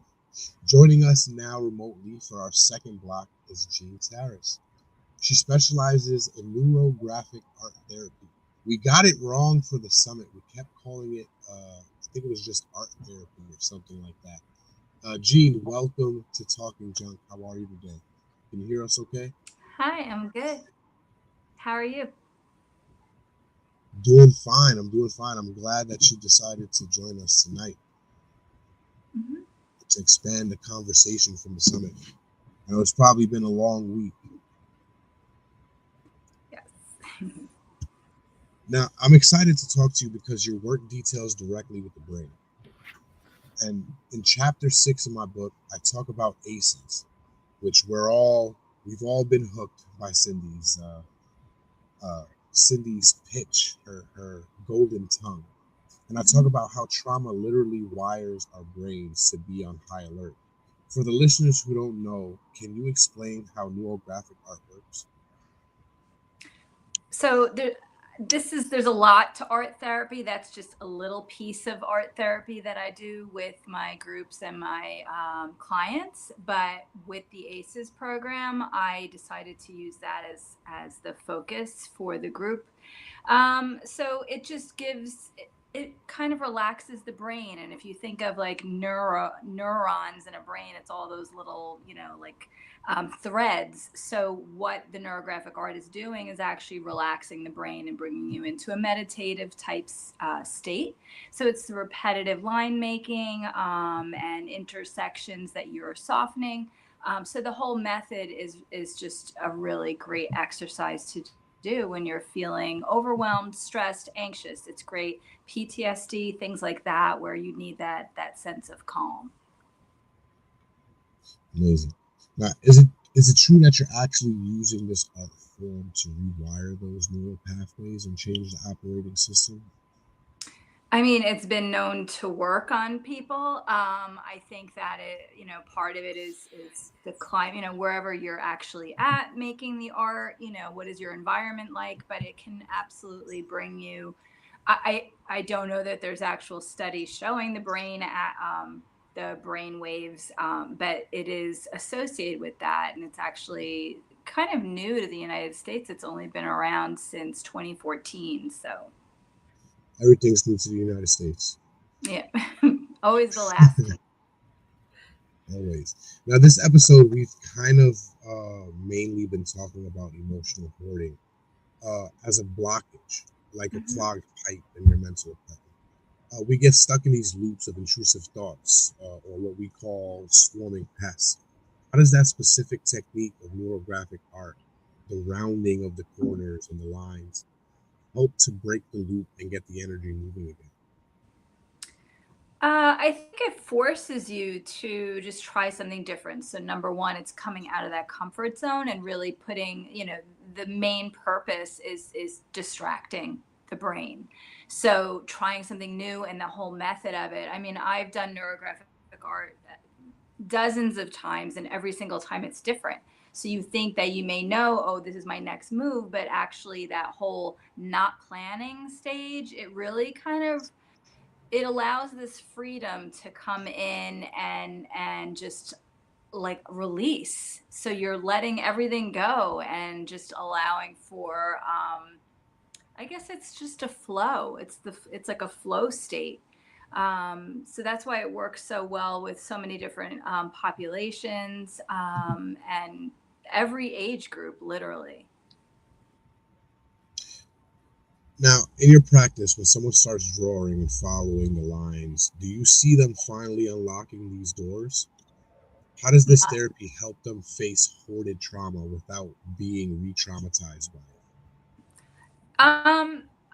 S2: Joining us now remotely for our second block is Jean Terrace. She specializes in Neurographic Art Therapy. We got it wrong for the summit. We kept calling it, I think it was just art therapy or something like that. Jean, welcome to Talking Junk. How are you today? Can you hear us okay?
S6: Hi, I'm good. How are you?
S2: Doing fine. I'm doing fine. I'm glad that you decided to join us tonight to expand the conversation from the summit. I know it's probably been a long week.
S6: Yes.
S2: Now, I'm excited to talk to you because your work details directly with the brain. And in chapter 6 of my book, I talk about ACEs, which we've all been hooked by Cindy's pitch, her golden tongue. And I talk about how trauma literally wires our brains to be on high alert. For the listeners who don't know, can you explain how neurographic art works?
S6: So there's a lot to art therapy. That's just a little piece of art therapy that I do with my groups and my clients. But with the ACEs program, I decided to use that as the focus for the group. So it just it kind of relaxes the brain. And if you think of like neurons in a brain, it's all those little, threads. So what the neurographic art is doing is actually relaxing the brain and bringing you into a meditative type state. So it's the repetitive line making and intersections that you're softening. So the whole method is just a really great exercise to do when you're feeling overwhelmed, stressed, anxious. It's great. PTSD, things like that, where you need that sense of calm.
S2: Amazing. Now, is it true that you're actually using this art form to rewire those neural pathways and change the operating system?
S6: I mean, it's been known to work on people. I think that part of it is the climate, wherever you're actually at making the art, what is your environment like, but it can absolutely bring you. I don't know that there's actual studies showing the brain waves, but it is associated with that, and it's actually kind of new to the United States. It's only been around since 2014, so.
S2: Everything's new to the United States.
S6: Yeah, always the last.
S2: Always. Now, this episode, we've kind of mainly been talking about emotional hoarding as a blockage, like a
S6: Mhm.
S2: clogged pipe in your mental pipe. We get stuck in these loops of intrusive thoughts, or what we call swarming pests. How does that specific technique of neurographic art, the rounding of the corners and the lines, help to break the loop and get the energy moving again?
S6: I think it forces you to just try something different. So number one, it's coming out of that comfort zone and really putting, the main purpose is distracting the brain. So trying something new and the whole method of it. I mean, I've done neurographic art dozens of times, and every single time it's different. So you think that you may know, oh, this is my next move, but actually that whole not planning stage, it really kind of it allows this freedom to come in and just like release. So you're letting everything go and just allowing for I guess it's just a flow. It's like a flow state. So that's why it works so well with so many different populations, and every age group, literally.
S2: Now, in your practice, when someone starts drawing and following the lines, do you see them finally unlocking these doors? How does this therapy help them face hoarded trauma without being re traumatized by it?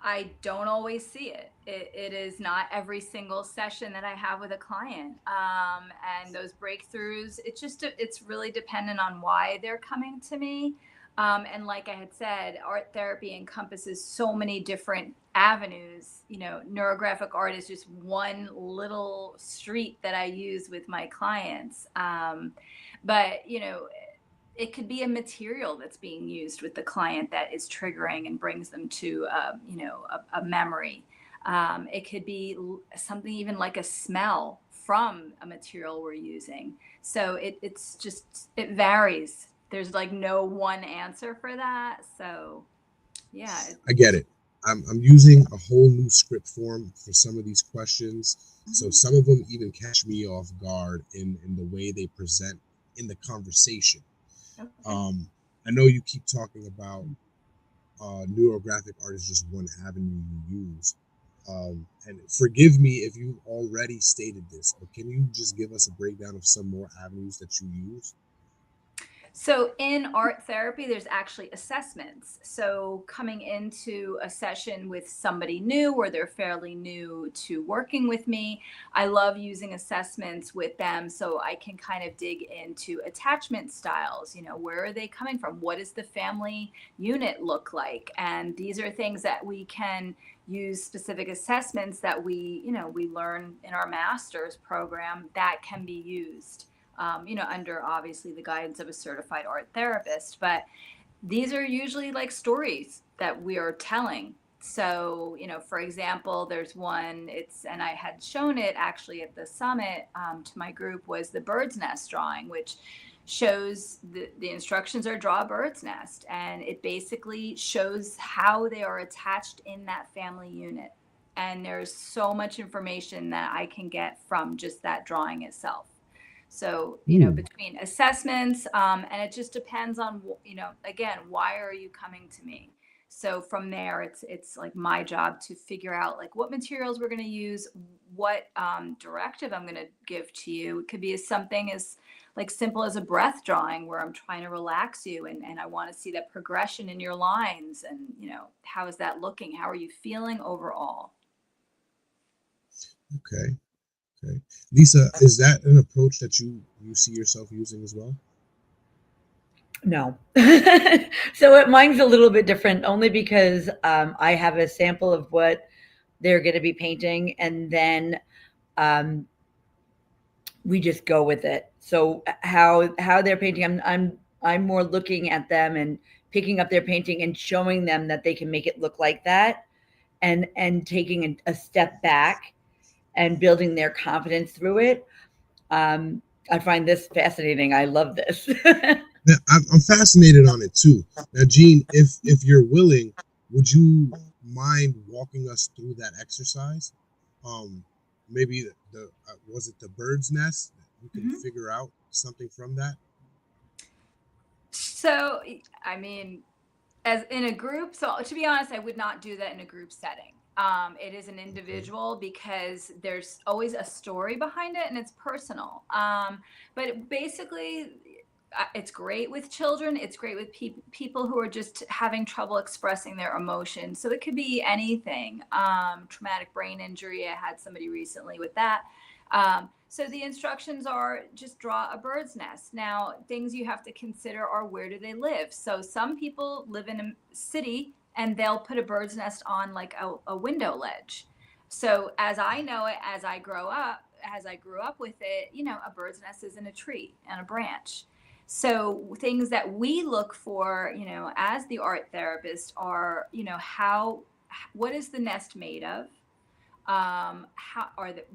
S6: I don't always see it. It is not every single session that I have with a client. And those breakthroughs, it's really dependent on why they're coming to me. And like I had said, art therapy encompasses so many different avenues. Neurographic art is just one little street that I use with my clients. But it could be a material that's being used with the client that is triggering and brings them to a memory. It could be something even like a smell from a material we're using. So it varies. There's like no one answer for that. So yeah.
S2: I get it. I'm using a whole new script form for some of these questions. So
S6: Mhm.
S2: some of them even catch me off guard in the way they present in the conversation.
S6: Okay.
S2: I know you keep talking about neurographic art is just one avenue you use. And forgive me if you've already stated this, but can you just give us a breakdown of some more avenues that you use?
S6: So in art therapy, there's actually assessments. So coming into a session with somebody new or they're fairly new to working with me, I love using assessments with them so I can kind of dig into attachment styles. Where are they coming from? What does the family unit look like? And these are things that we can use specific assessments that we learn in our master's program that can be used, under obviously the guidance of a certified art therapist. But these are usually like stories that we are telling. So, for example, there's one, and I had shown it actually at the summit, to my group, was the bird's nest drawing, which shows the instructions are draw a bird's nest. And it basically shows how they are attached in that family unit. And there's so much information that I can get from just that drawing itself. So,
S2: Hmm.
S6: between assessments, and it just depends on, again, why are you coming to me? So from there, it's like my job to figure out like what materials we're going to use, what directive I'm going to give to you. It could be something as like simple as a breath drawing where I'm trying to relax you, and I want to see that progression in your lines, and how is that looking? How are you feeling overall?
S2: Okay. Okay. Lisa, is that an approach that you see yourself using as well?
S5: No. So mine's a little bit different only because I have a sample of what they're going to be painting, and then we just go with it. So how they're painting, I'm more looking at them and picking up their painting and showing them that they can make it look like that, and taking a step back and building their confidence through it. I find this fascinating. I love this.
S2: Now, I'm fascinated on it too. Now, Jean, if you're willing, would you mind walking us through that exercise? Maybe the was it the bird's nest? You can figure out something from that.
S6: So, I mean, as in a group, so to be honest, I would not do that in a group setting. It is an individual because there's always a story behind it and it's personal. But basically, it's great with children. It's great with people who are just having trouble expressing their emotions. So it could be anything. Traumatic brain injury. I had somebody recently with that. So the instructions are just draw a bird's nest. Now, things you have to consider are where do they live? So some people live in a city and they'll put a bird's nest on like a window ledge. So as I know it, as I grew up with it, a bird's nest is in a tree and a branch. So things that we look for, as the art therapist are, what is the nest made of?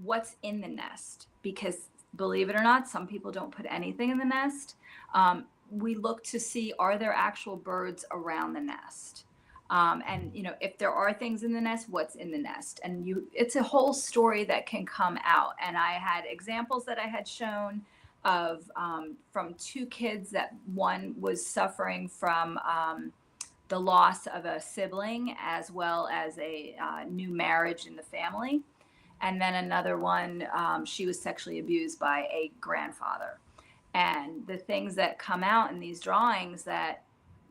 S6: What's in the nest? Because believe it or not, some people don't put anything in the nest. We look to see, are there actual birds around the nest? And if there are things in the nest, what's in the nest? And it's a whole story that can come out. And I had examples that I had shown of from two kids, that one was suffering from the loss of a sibling as well as a new marriage in the family. And then another one, she was sexually abused by a grandfather. And the things that come out in these drawings, that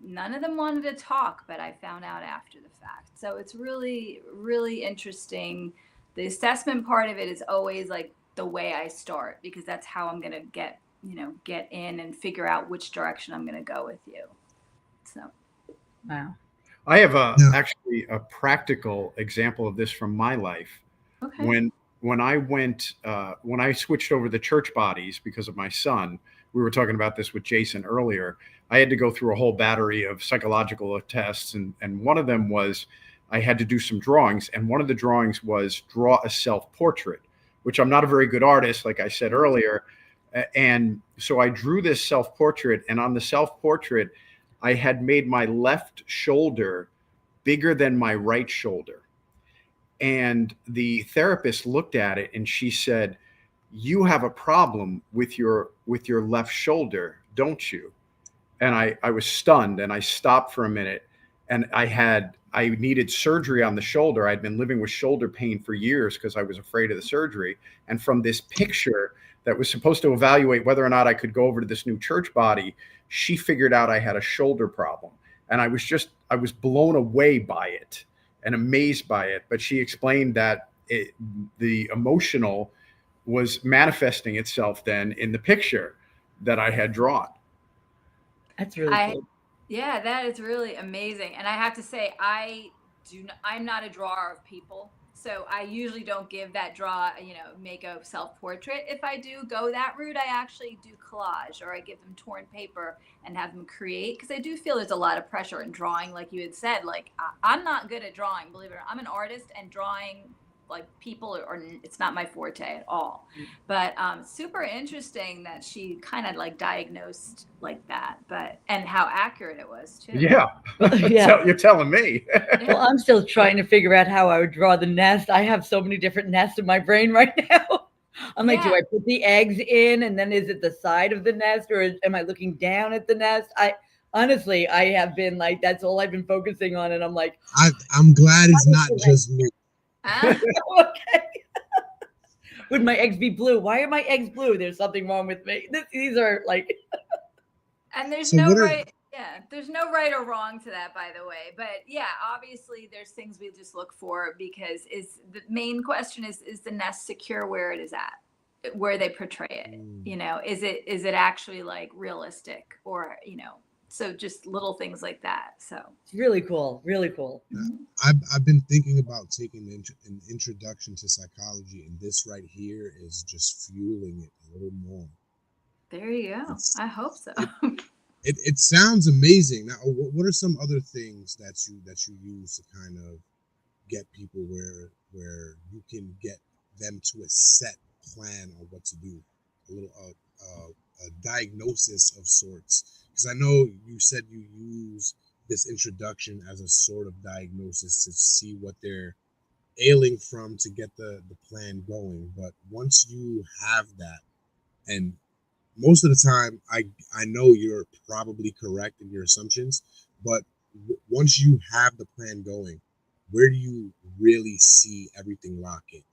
S6: none of them wanted to talk, but I found out after the fact. So it's really, really interesting. The assessment part of it is always like the way I start, because that's how I'm going to get in and figure out which direction I'm going to go with you. So,
S5: Wow.
S4: I have actually a practical example of this from my life.
S6: okay.
S4: When I switched over the church bodies because of my son, we were talking about this with Jason earlier. I had to go through a whole battery of psychological tests, and one of them was I had to do some drawings, and one of the drawings was draw a self-portrait, which I'm not a very good artist, like I said earlier. And so I drew this self-portrait, and on the self-portrait, I had made my left shoulder bigger than my right shoulder. And the therapist looked at it and she said, "You have a problem with your left shoulder, don't you?" And I was stunned, and I stopped for a minute, and I needed surgery on the shoulder. I'd been living with shoulder pain for years because I was afraid of the surgery. And from this picture that was supposed to evaluate whether or not I could go over to this new church body, she figured out I had a shoulder problem. And I was blown away by it and amazed by it. But she explained that the emotional was manifesting itself then in the picture that I had drawn.
S5: That's really cool.
S6: Yeah, that is really amazing. And I have to say, I'm not a drawer of people. So I usually don't give that make a self-portrait. If I do go that route, I actually do collage, or I give them torn paper and have them create, because I do feel there's a lot of pressure in drawing. Like you had said, like I'm not good at drawing, believe it or not. I'm an artist, and drawing like people or it's not my forte at all. But super interesting that she kind of like diagnosed like that, and how accurate it was too.
S4: Yeah.
S5: Yeah.
S4: You're telling me.
S5: Well, I'm still trying to figure out how I would draw the nest. I have so many different nests in my brain right now. I'm like, do I put the eggs in, and then is it the side of the nest, or am I looking down at the nest? Honestly, I have been like, that's all I've been focusing on. And I'm like,
S2: I'm glad it's not just me.
S5: okay. Would my eggs be blue? Why are my eggs blue? There's something wrong with me. These are like.
S6: And there's
S2: So
S6: no
S2: what are-
S6: right, yeah, there's no right or wrong to that, by the way. But yeah, obviously there's things we just look for, because is the main question is the nest secure where it is at, where they portray it? You know, is it actually like realistic, or, you know, so just little things like that. So
S5: It's really cool. Really cool.
S2: I've been thinking about taking an introduction to psychology, and this right here is just fueling it a little more.
S6: there you go.
S2: It's-
S6: I hope so.
S2: It sounds amazing. Now, what are some other things that you use to kind of get people where you can get them to a set plan on what to do, a little a diagnosis of sorts? Because I know you said you use this introduction as a sort of diagnosis to see what they're ailing from to get the plan going. But once you have that, and most of the time I know you're probably correct in your assumptions, but once you have the plan going, where do you really see everything locking?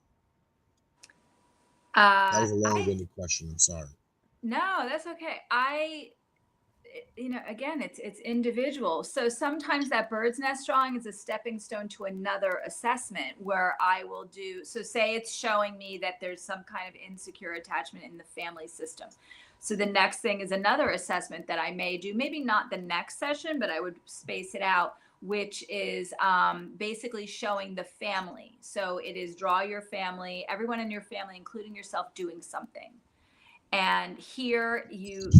S2: That was a long-winded question. I'm sorry.
S6: No, that's okay. You know, again, it's individual. So sometimes that bird's nest drawing is a stepping stone to another assessment where I will do, so say it's showing me that there's some kind of insecure attachment in the family system. So the next thing is another assessment that I may do, maybe not the next session, but I would space it out, which is basically showing the family. So it is draw your family, everyone in your family, including yourself, doing something. And here you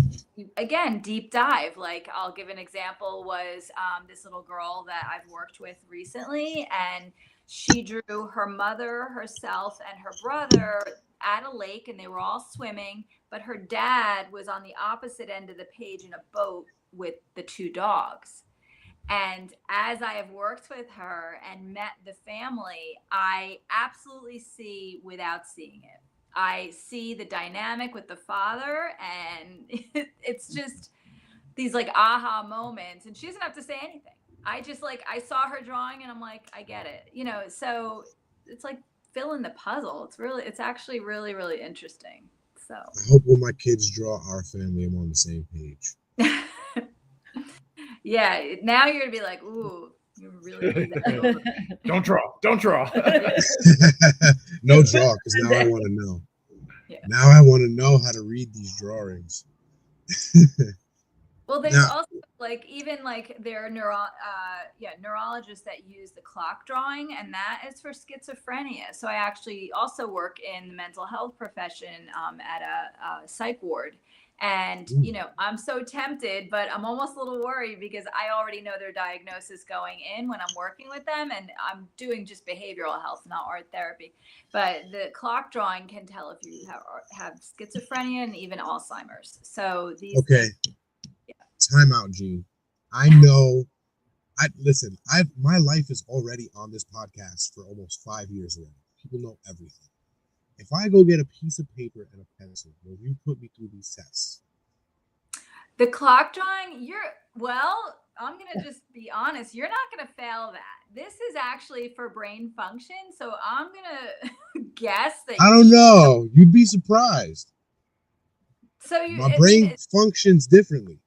S6: again, deep dive. Like, I'll give an example, was this little girl that I've worked with recently, and she drew her mother, herself, and her brother at a lake, and they were all swimming, but her dad was on the opposite end of the page in a boat with the two dogs. And as I have worked with her and met the family, I absolutely see without seeing it. I see the dynamic with the father, and it's just these like aha moments, and she doesn't have to say anything. I just like, I saw her drawing and I'm like, I get it, you know. So it's like fill in the puzzle. It's actually really, really interesting. So
S2: I hope when my kids draw our family, I'm on the same page.
S6: yeah, now you're gonna be like, ooh, you really need that.
S4: Don't draw.
S2: No draw, because now I want to know.
S6: Yeah.
S2: Now I want to know how to read these drawings.
S6: Well, there's
S2: Now-
S6: also like, even like there are neurologists that use the clock drawing, and that is for schizophrenia. So I actually also work in the mental health profession at a psych ward. And, you know, I'm so tempted, but I'm almost a little worried because I already know their diagnosis going in when I'm working with them, and I'm doing just behavioral health, not art therapy. But the clock drawing can tell if you have schizophrenia and even Alzheimer's. So these.
S2: Okay. Time out, Gene. I know. Listen. My life is already on this podcast for almost 5 years already. People know everything. If I go get a piece of paper and a pencil, will you put me through these tests?
S6: The clock drawing, I'm going to just be honest, you're not going to fail that. This is actually for brain function. So I'm going to guess that.
S2: I don't know. You'd be surprised.
S6: So
S2: My brain functions differently.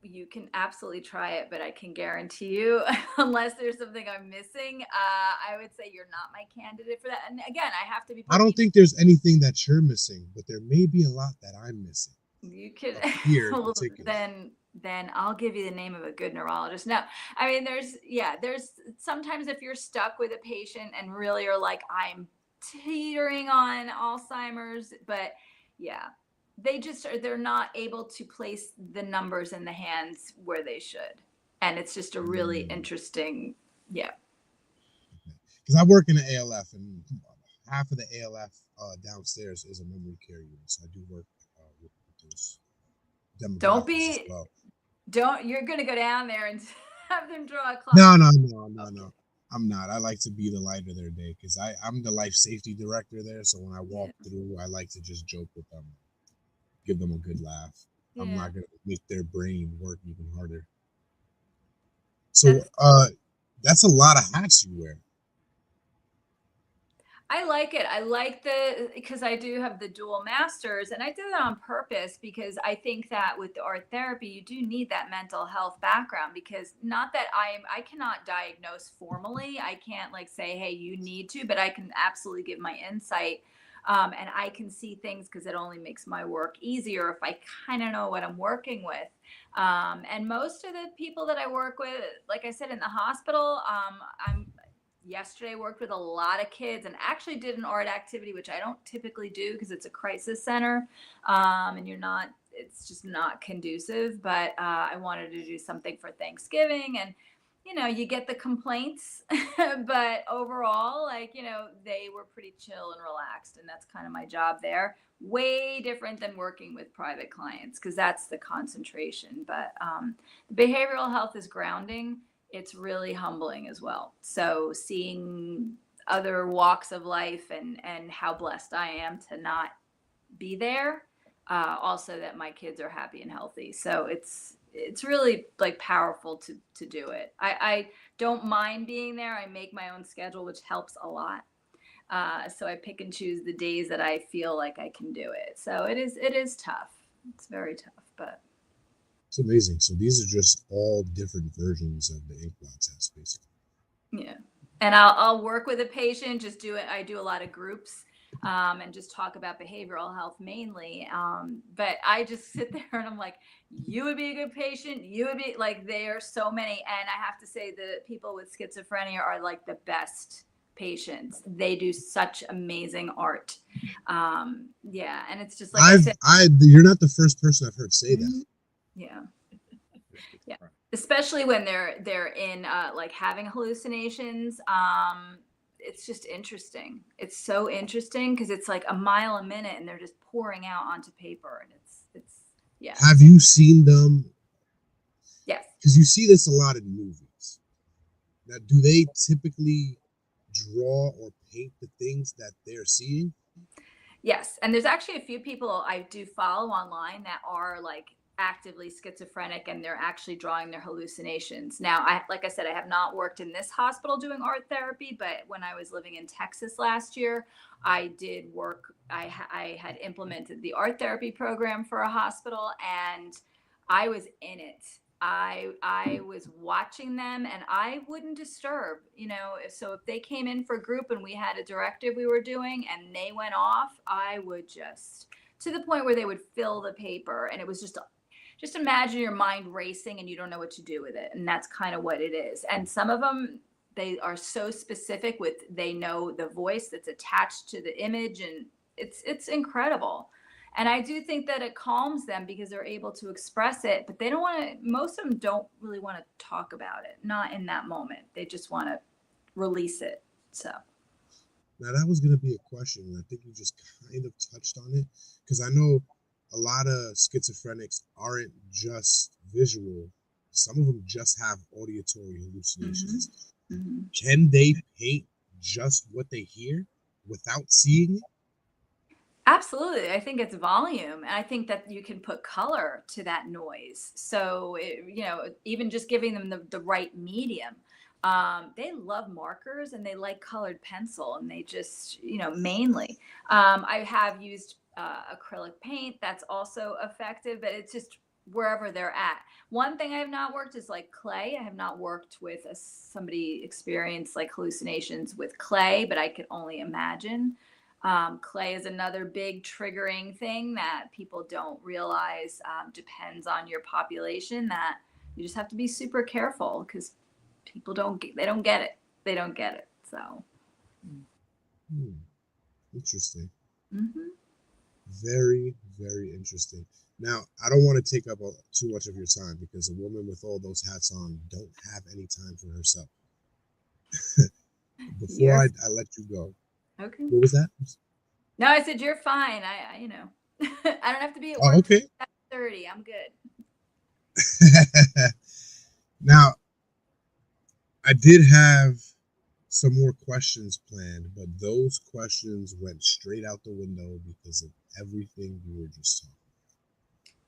S6: You can absolutely try it, but I can guarantee you, unless there's something I'm missing, I would say you're not my candidate for that. And again, I have to be.
S2: I don't think there's anything that you're missing, but there may be a lot that I'm missing.
S6: You could.
S2: Here,
S6: Well, then I'll give you the name of a good neurologist. No, I mean, there's sometimes if you're stuck with a patient and really are like, I'm teetering on Alzheimer's, but yeah. They're not able to place the numbers in the hands where they should. And it's just a really interesting, yeah.
S2: Because I work in the ALF, and half of the ALF downstairs is a memory care unit. So I do work with those demographics as well.
S6: You're going to go down there and have them draw a clock.
S2: No. I'm not. I like to be the light of their day, because I'm the life safety director there. So when I walk through, I like to just joke with them. Give them a good laugh. Yeah. I'm not going to make their brain work even harder. So that's a lot of hats you wear.
S6: I like it. I like because I do have the dual masters, and I did it on purpose because I think that with the art therapy, you do need that mental health background, because not that I cannot diagnose formally. I can't like say, hey, you need to, but I can absolutely give my insight. And I can see things because it only makes my work easier if I kind of know what I'm working with. And most of the people that I work with, like I said, in the hospital, I'm yesterday worked with a lot of kids and actually did an art activity, which I don't typically do because it's a crisis center, and it's just not conducive. But I wanted to do something for Thanksgiving, and you get the complaints, but overall, like, they were pretty chill and relaxed, and that's kind of my job there. Way different than working with private clients because that's the concentration. But behavioral health is grounding. It's really humbling as well. So seeing other walks of life and how blessed I am to not be there, also that my kids are happy and healthy. So it's really like powerful to do it. I don't mind being there. I make my own schedule, which helps a lot. So I pick and choose the days that I feel like I can do it. So it is tough. It's very tough, but
S2: It's amazing. So these are just all different versions of the ink blot test, basically.
S6: yeah. And I'll work with a patient, just do it. I do a lot of groups, and just talk about behavioral health mainly. But I just sit there and I'm like, you would be a good patient. You would be like, there are so many. And I have to say the people with schizophrenia are like the best patients. They do such amazing art. Yeah. And it's just like I said,
S2: you're not the first person I've heard say that.
S6: yeah. Yeah. Especially when they're in like having hallucinations. It's just interesting. It's so interesting because it's like a mile a minute and they're just pouring out onto paper, and it's yeah.
S2: Have you seen them?
S6: Yes.
S2: Because you see this a lot in movies. Now, do they typically draw or paint the things that they're seeing?
S6: Yes. And there's actually a few people I do follow online that are like actively schizophrenic, and they're actually drawing their hallucinations. Now, like I said, I have not worked in this hospital doing art therapy, but when I was living in Texas last year, I did work. I had implemented the art therapy program for a hospital, and I was in it. I was watching them, and I wouldn't disturb, so if they came in for group and we had a directive we were doing and they went off, I would just, to the point where they would fill the paper, and it was just imagine your mind racing and you don't know what to do with it. And that's kind of what it is. And some of them, they are so specific they know the voice that's attached to the image, and it's incredible. And I do think that it calms them because they're able to express it, but they don't want to, most of them don't really want to talk about it. Not in that moment. They just want to release it. So.
S2: Now, that was going to be a question, and I think you just kind of touched on it, because I know a lot of schizophrenics aren't just visual. Some of them just have auditory hallucinations. Mm-hmm. Can they paint just what they hear without seeing it?
S6: Absolutely. I think it's volume. And I think that you can put color to that noise. So, even just giving them the right medium. They love markers and they like colored pencil, and they just, mainly. I have used acrylic paint. That's also effective, but it's just wherever they're at. One thing I have not worked is like clay. I have not worked with somebody experienced like hallucinations with clay, but I could only imagine. Clay is another big triggering thing that people don't realize, depends on your population, that you just have to be super careful because people don't get it. They don't get it. So.
S2: Interesting.
S6: Mm-hmm.
S2: Very, very interesting. Now, I don't want to take up too much of your time because a woman with all those hats on don't have any time for herself. Before I let you go.
S6: Okay.
S2: What was that?
S6: No, I said you're fine. I I don't have to be at work.
S2: Okay.
S6: At 30. I'm good.
S2: Now, I did have some more questions planned, but those questions went straight out the window because of everything we were just talking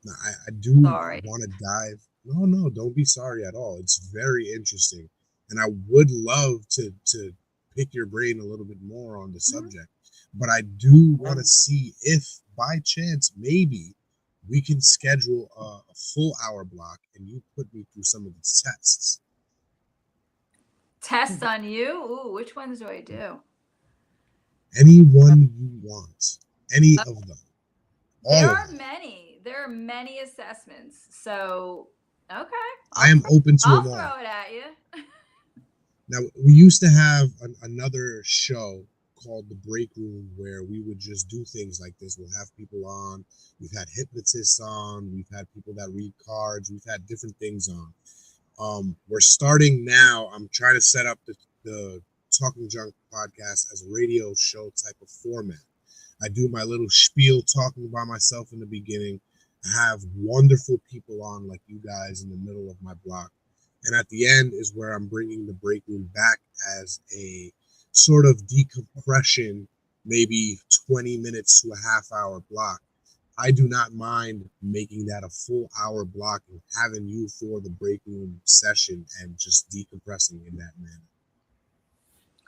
S2: about. Now, I do want to dive. No, don't be sorry at all. It's very interesting, and I would love to pick your brain a little bit more on the subject. But I do want to see if by chance maybe we can schedule a full hour block and you put me through some of these tests.
S6: Test on you? Ooh, which ones do I do?
S2: Any one you want. Any of them. All
S6: There
S2: of
S6: are
S2: them.
S6: many. There are many assessments. So, okay.
S2: I am open to
S6: I'll
S2: them all.
S6: throw it at you.
S2: Now, we used to have another show called the Breakroom where we would just do things like this. We'll have people on. We've had hypnotists on. We've had people that read cards. We've had different things on. We're starting now. I'm trying to set up the Talking Junk podcast as a radio show type of format. I do my little spiel talking by myself in the beginning. I have wonderful people on like you guys in the middle of my block. And at the end is where I'm bringing the break room back as a sort of decompression, maybe 20 minutes to a half hour block. I do not mind making that a full hour block and having you for the break room session and just decompressing in that manner.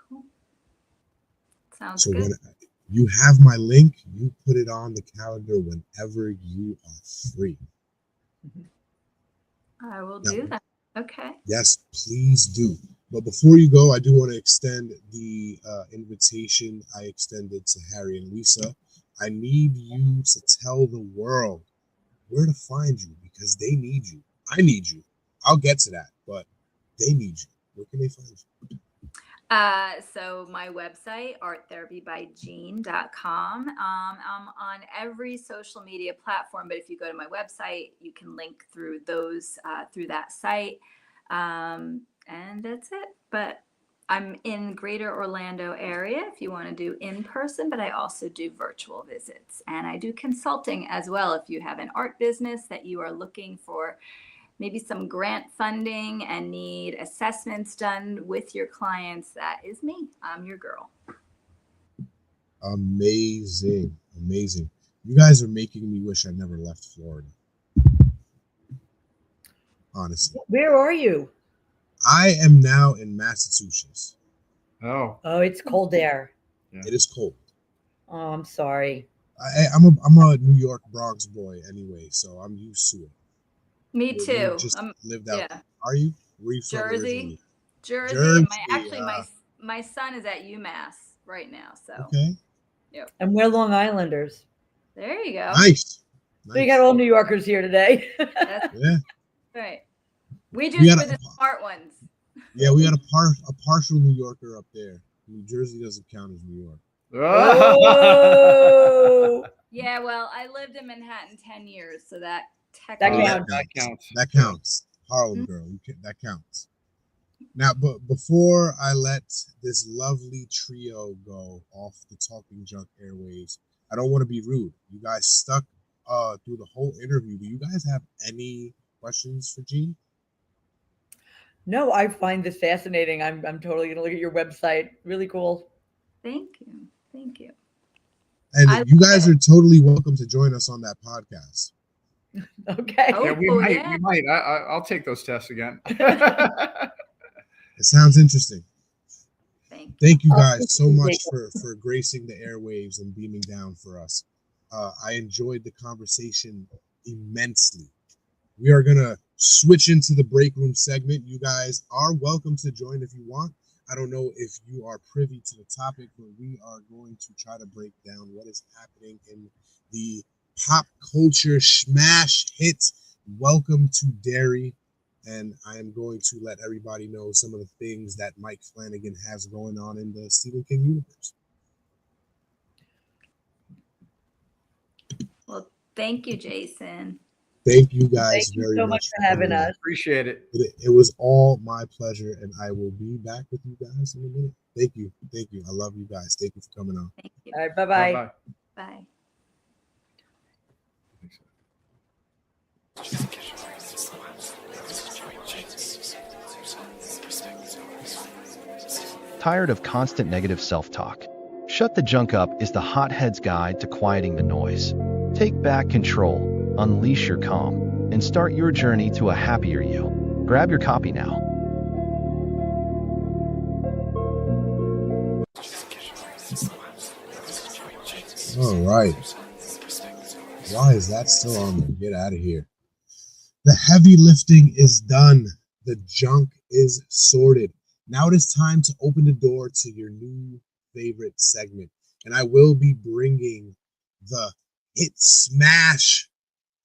S6: Cool. Sounds
S2: So
S6: good.
S2: when you have my link, you put it on the calendar whenever you are free.
S6: I will
S2: Now,
S6: do that. Okay.
S2: yes, please do. But before you go, I do want to extend the invitation I extended to Harry and Lisa. I need you to tell the world where to find you because they need you. I need you. I'll get to that, but they need you. Where can they find you?
S6: So my website, arttherapybygene.com. I'm on every social media platform, but if you go to my website, you can link through those, through that site. And that's it. But I'm in Greater Orlando area if you want to do in person, but I also do virtual visits and I do consulting as well. If you have an art business that you are looking for maybe some grant funding and need assessments done with your clients, that is me. I'm your girl.
S2: Amazing. Amazing. You guys are making me wish I never left Florida. Honestly.
S5: Where are you?
S2: I am now in Massachusetts.
S4: Oh,
S5: Oh, it's cold there.
S2: It is cold.
S5: Oh, I'm sorry.
S2: I'm a New York Bronx boy anyway, so I'm used to it.
S6: Me
S2: We
S6: too.
S2: just lived out.
S6: Yeah.
S2: Are you? Where are you from originally?
S6: Jersey.
S2: Jersey,
S6: My son is at UMass right now. So
S2: Okay.
S5: And we're Long Islanders.
S6: there you go.
S2: Nice.
S5: So you got all New Yorkers here today.
S6: That's
S2: Yeah.
S6: right. We
S2: We
S6: just
S2: got
S6: were the smart ones.
S2: Yeah, we got a partial New Yorker up there. New Jersey doesn't count as New York.
S5: Oh,
S6: Yeah, well, I lived in Manhattan 10 years, so that
S5: That
S6: technically
S5: counts.
S4: That counts.
S2: That counts. Harlem girl. That counts. Now, but before I let this lovely trio go off the Talking Junk airwaves, I don't want to be rude. You guys stuck through the whole interview. Do you guys have any questions for Gene?
S5: no, I find this fascinating. I'm totally gonna look at your website. Really cool.
S6: Thank you. Thank you.
S2: And
S6: I
S2: you
S6: love
S2: guys
S6: it.
S2: are totally welcome to join us on that podcast.
S5: Okay.
S6: Oh,
S4: Yeah, we
S6: yeah.
S4: might. I'll take those tests again.
S2: It sounds interesting. Thank you
S5: Oh,
S2: guys
S5: thank
S2: so
S5: you,
S2: much
S5: Jacob.
S2: for gracing the airwaves and beaming down for us. I enjoyed the conversation immensely. We are going to switch into the break room segment. You guys are welcome to join if you want. I don't know if you are privy to the topic, but we are going to try to break down what is happening in the pop culture smash hit Welcome to Derry. And I am going to let everybody know some of the things that Mike Flanagan has going on in the Stephen King universe.
S6: Well, thank you, Jason.
S2: Thank you guys
S5: Thank you
S2: very
S5: so much for having
S2: coming in.
S5: us.
S4: Appreciate it.
S2: It was all my pleasure, and I will be back with you guys in a minute. Thank you. Thank you. I love you guys. Thank you for coming on.
S6: Thank you.
S5: All right. Bye-bye.
S4: Bye-bye.
S6: Bye.
S3: Tired of constant negative self-talk? Shut the Junk Up is the hothead's guide to quieting the noise. Take back control, unleash your calm, and start your journey to a happier you. Grab your copy now.
S2: All right. Why is that still on there? Get out of here. The heavy lifting is done. The junk is sorted. Now it is time to open the door to your new favorite segment. And I will be bringing the hit smash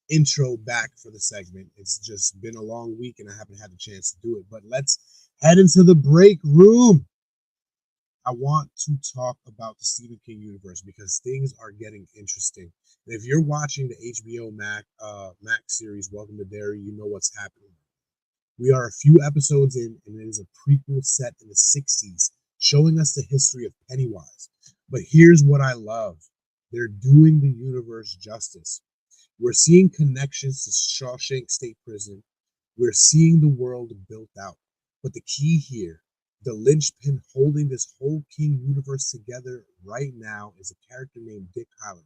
S2: intro back for the segment. It's just been a long week and I haven't had a chance to do it. But let's head into the break room. I want to talk about the Stephen King universe because things are getting interesting. And if you're watching the HBO Max series, Welcome to Derry, you know what's happening. We are a few episodes in, and it is a prequel set in the 60s, showing us the history of Pennywise. But here's what I love. They're doing the universe justice. We're seeing connections to Shawshank State Prison. We're seeing the world built out. But the key here, the linchpin holding this whole King universe together right now, is a character named Dick Halloran.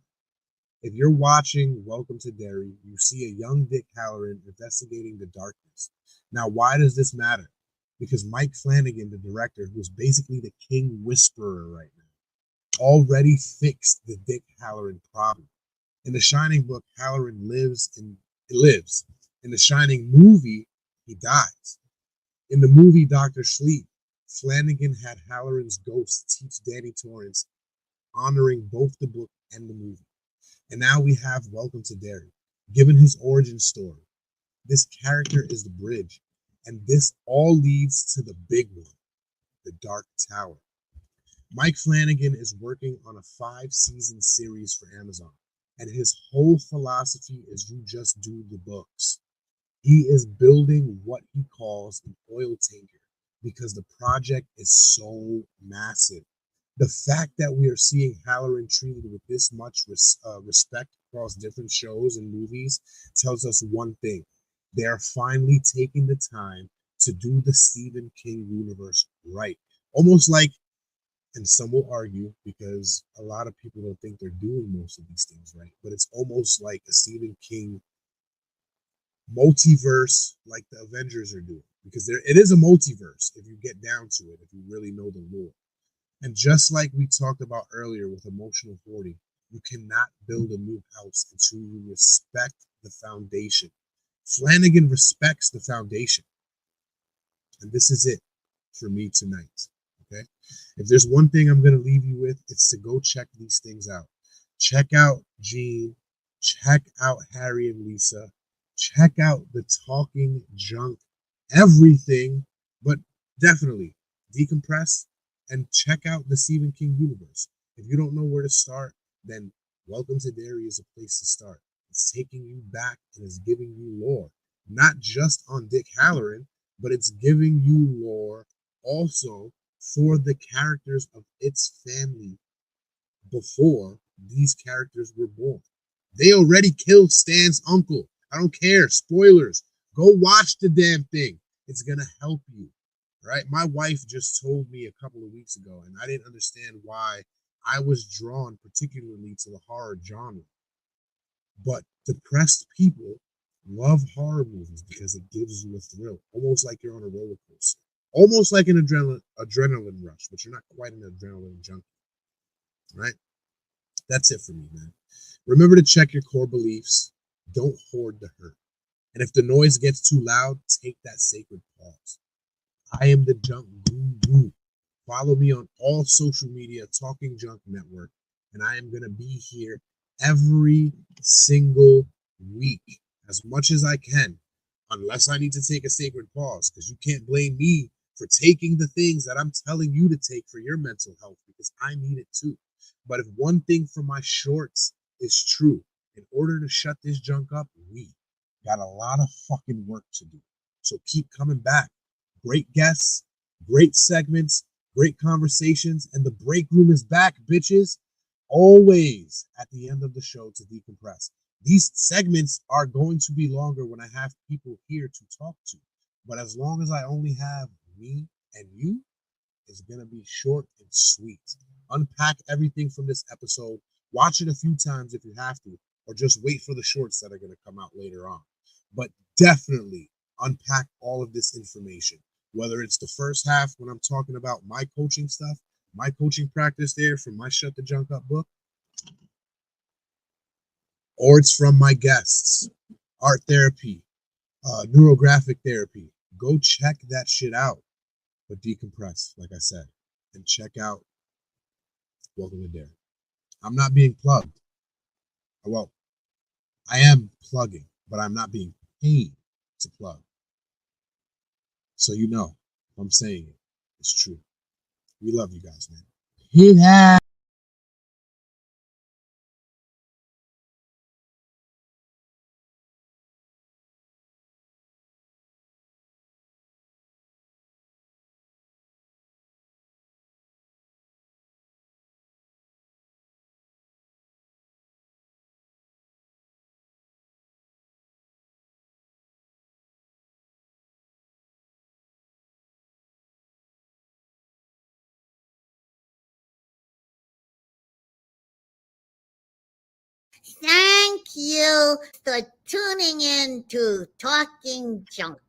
S2: If you're watching Welcome to Derry, you see a young Dick Halloran investigating the darkness. Now, why does this matter? Because Mike Flanagan, the director, who is basically the King Whisperer right now, already fixed the Dick Halloran problem. In the Shining book, Halloran lives. In the Shining movie, he dies. In the movie Dr. Sleep, Flanagan had Halloran's ghost teach Danny Torrance, honoring both the book and the movie. And now we have Welcome to Derry. Given his origin story, this character is the bridge. And this all leads to the big one, the Dark Tower. Mike Flanagan is working on a 5-season series for Amazon. And his whole philosophy is you just do the books. He is building what he calls an oil tanker because the project is so massive. The fact that we are seeing Halloran treated with this much respect across different shows and movies tells us one thing. They are finally taking the time to do the Stephen King universe right. Almost like, and some will argue, because a lot of people don't think they're doing most of these things right, but it's almost like a Stephen King multiverse like the Avengers are doing. Because it is a multiverse if you get down to it, if you really know the lore. And just like we talked about earlier with emotional hoarding, you cannot build a new house until you respect the foundation. Flanagan respects the foundation. And this is it for me tonight. Okay? If there's one thing I'm going to leave you with, it's to go check these things out. Check out Gene. Check out Harry and Lisa. Check out the talking junk, everything, but definitely decompress and check out the Stephen King universe. If you don't know where to start, then Welcome to Derry is a place to start. It's taking you back and it's giving you lore, not just on Dick Halloran, but it's giving you lore also for the characters of its family before these characters were born. They already killed Stan's uncle. I don't care. Spoilers. Go watch the damn thing. It's going to help you. Right? My wife just told me a couple of weeks ago, and I didn't understand why I was drawn particularly to the horror genre. But depressed people love horror movies because it gives you a thrill, almost like you're on a roller coaster, almost like an adrenaline rush, but you're not quite an adrenaline junkie. Right? That's it for me, man. Remember to check your core beliefs. Don't hoard the hurt. And if the noise gets too loud, take that sacred pause. I am the Junk Guru. Follow me on all social media, Talking Junk Network, and I am going to be here every single week as much as I can, unless I need to take a sacred pause, because you can't blame me for taking the things that I'm telling you to take for your mental health, because I need it too. But if one thing from my shorts is true, in order to shut this junk up, we got a lot of fucking work to do. So keep coming back. Great guests, great segments, great conversations, and the break room is back, bitches. Always at the end of the show to decompress. These segments are going to be longer when I have people here to talk to. But as long as I only have me and you, it's going to be short and sweet. Unpack everything from this episode. Watch it a few times if you have to, or just wait for the shorts that are going to come out later on. But definitely unpack all of this information, whether it's the first half when I'm talking about my coaching stuff, my coaching practice there from my Shut the Junk Up book, or it's from my guests, art therapy, neurographic therapy. Go check that shit out. But decompress, like I said, and check out Welcome to Derry. I'm not being plugged. Well, I am plugging, but I'm not being paid to plug. So you know, I'm saying it. It's true. We love you guys, man. Hit that.
S7: Thank you for tuning in to Talking Junk.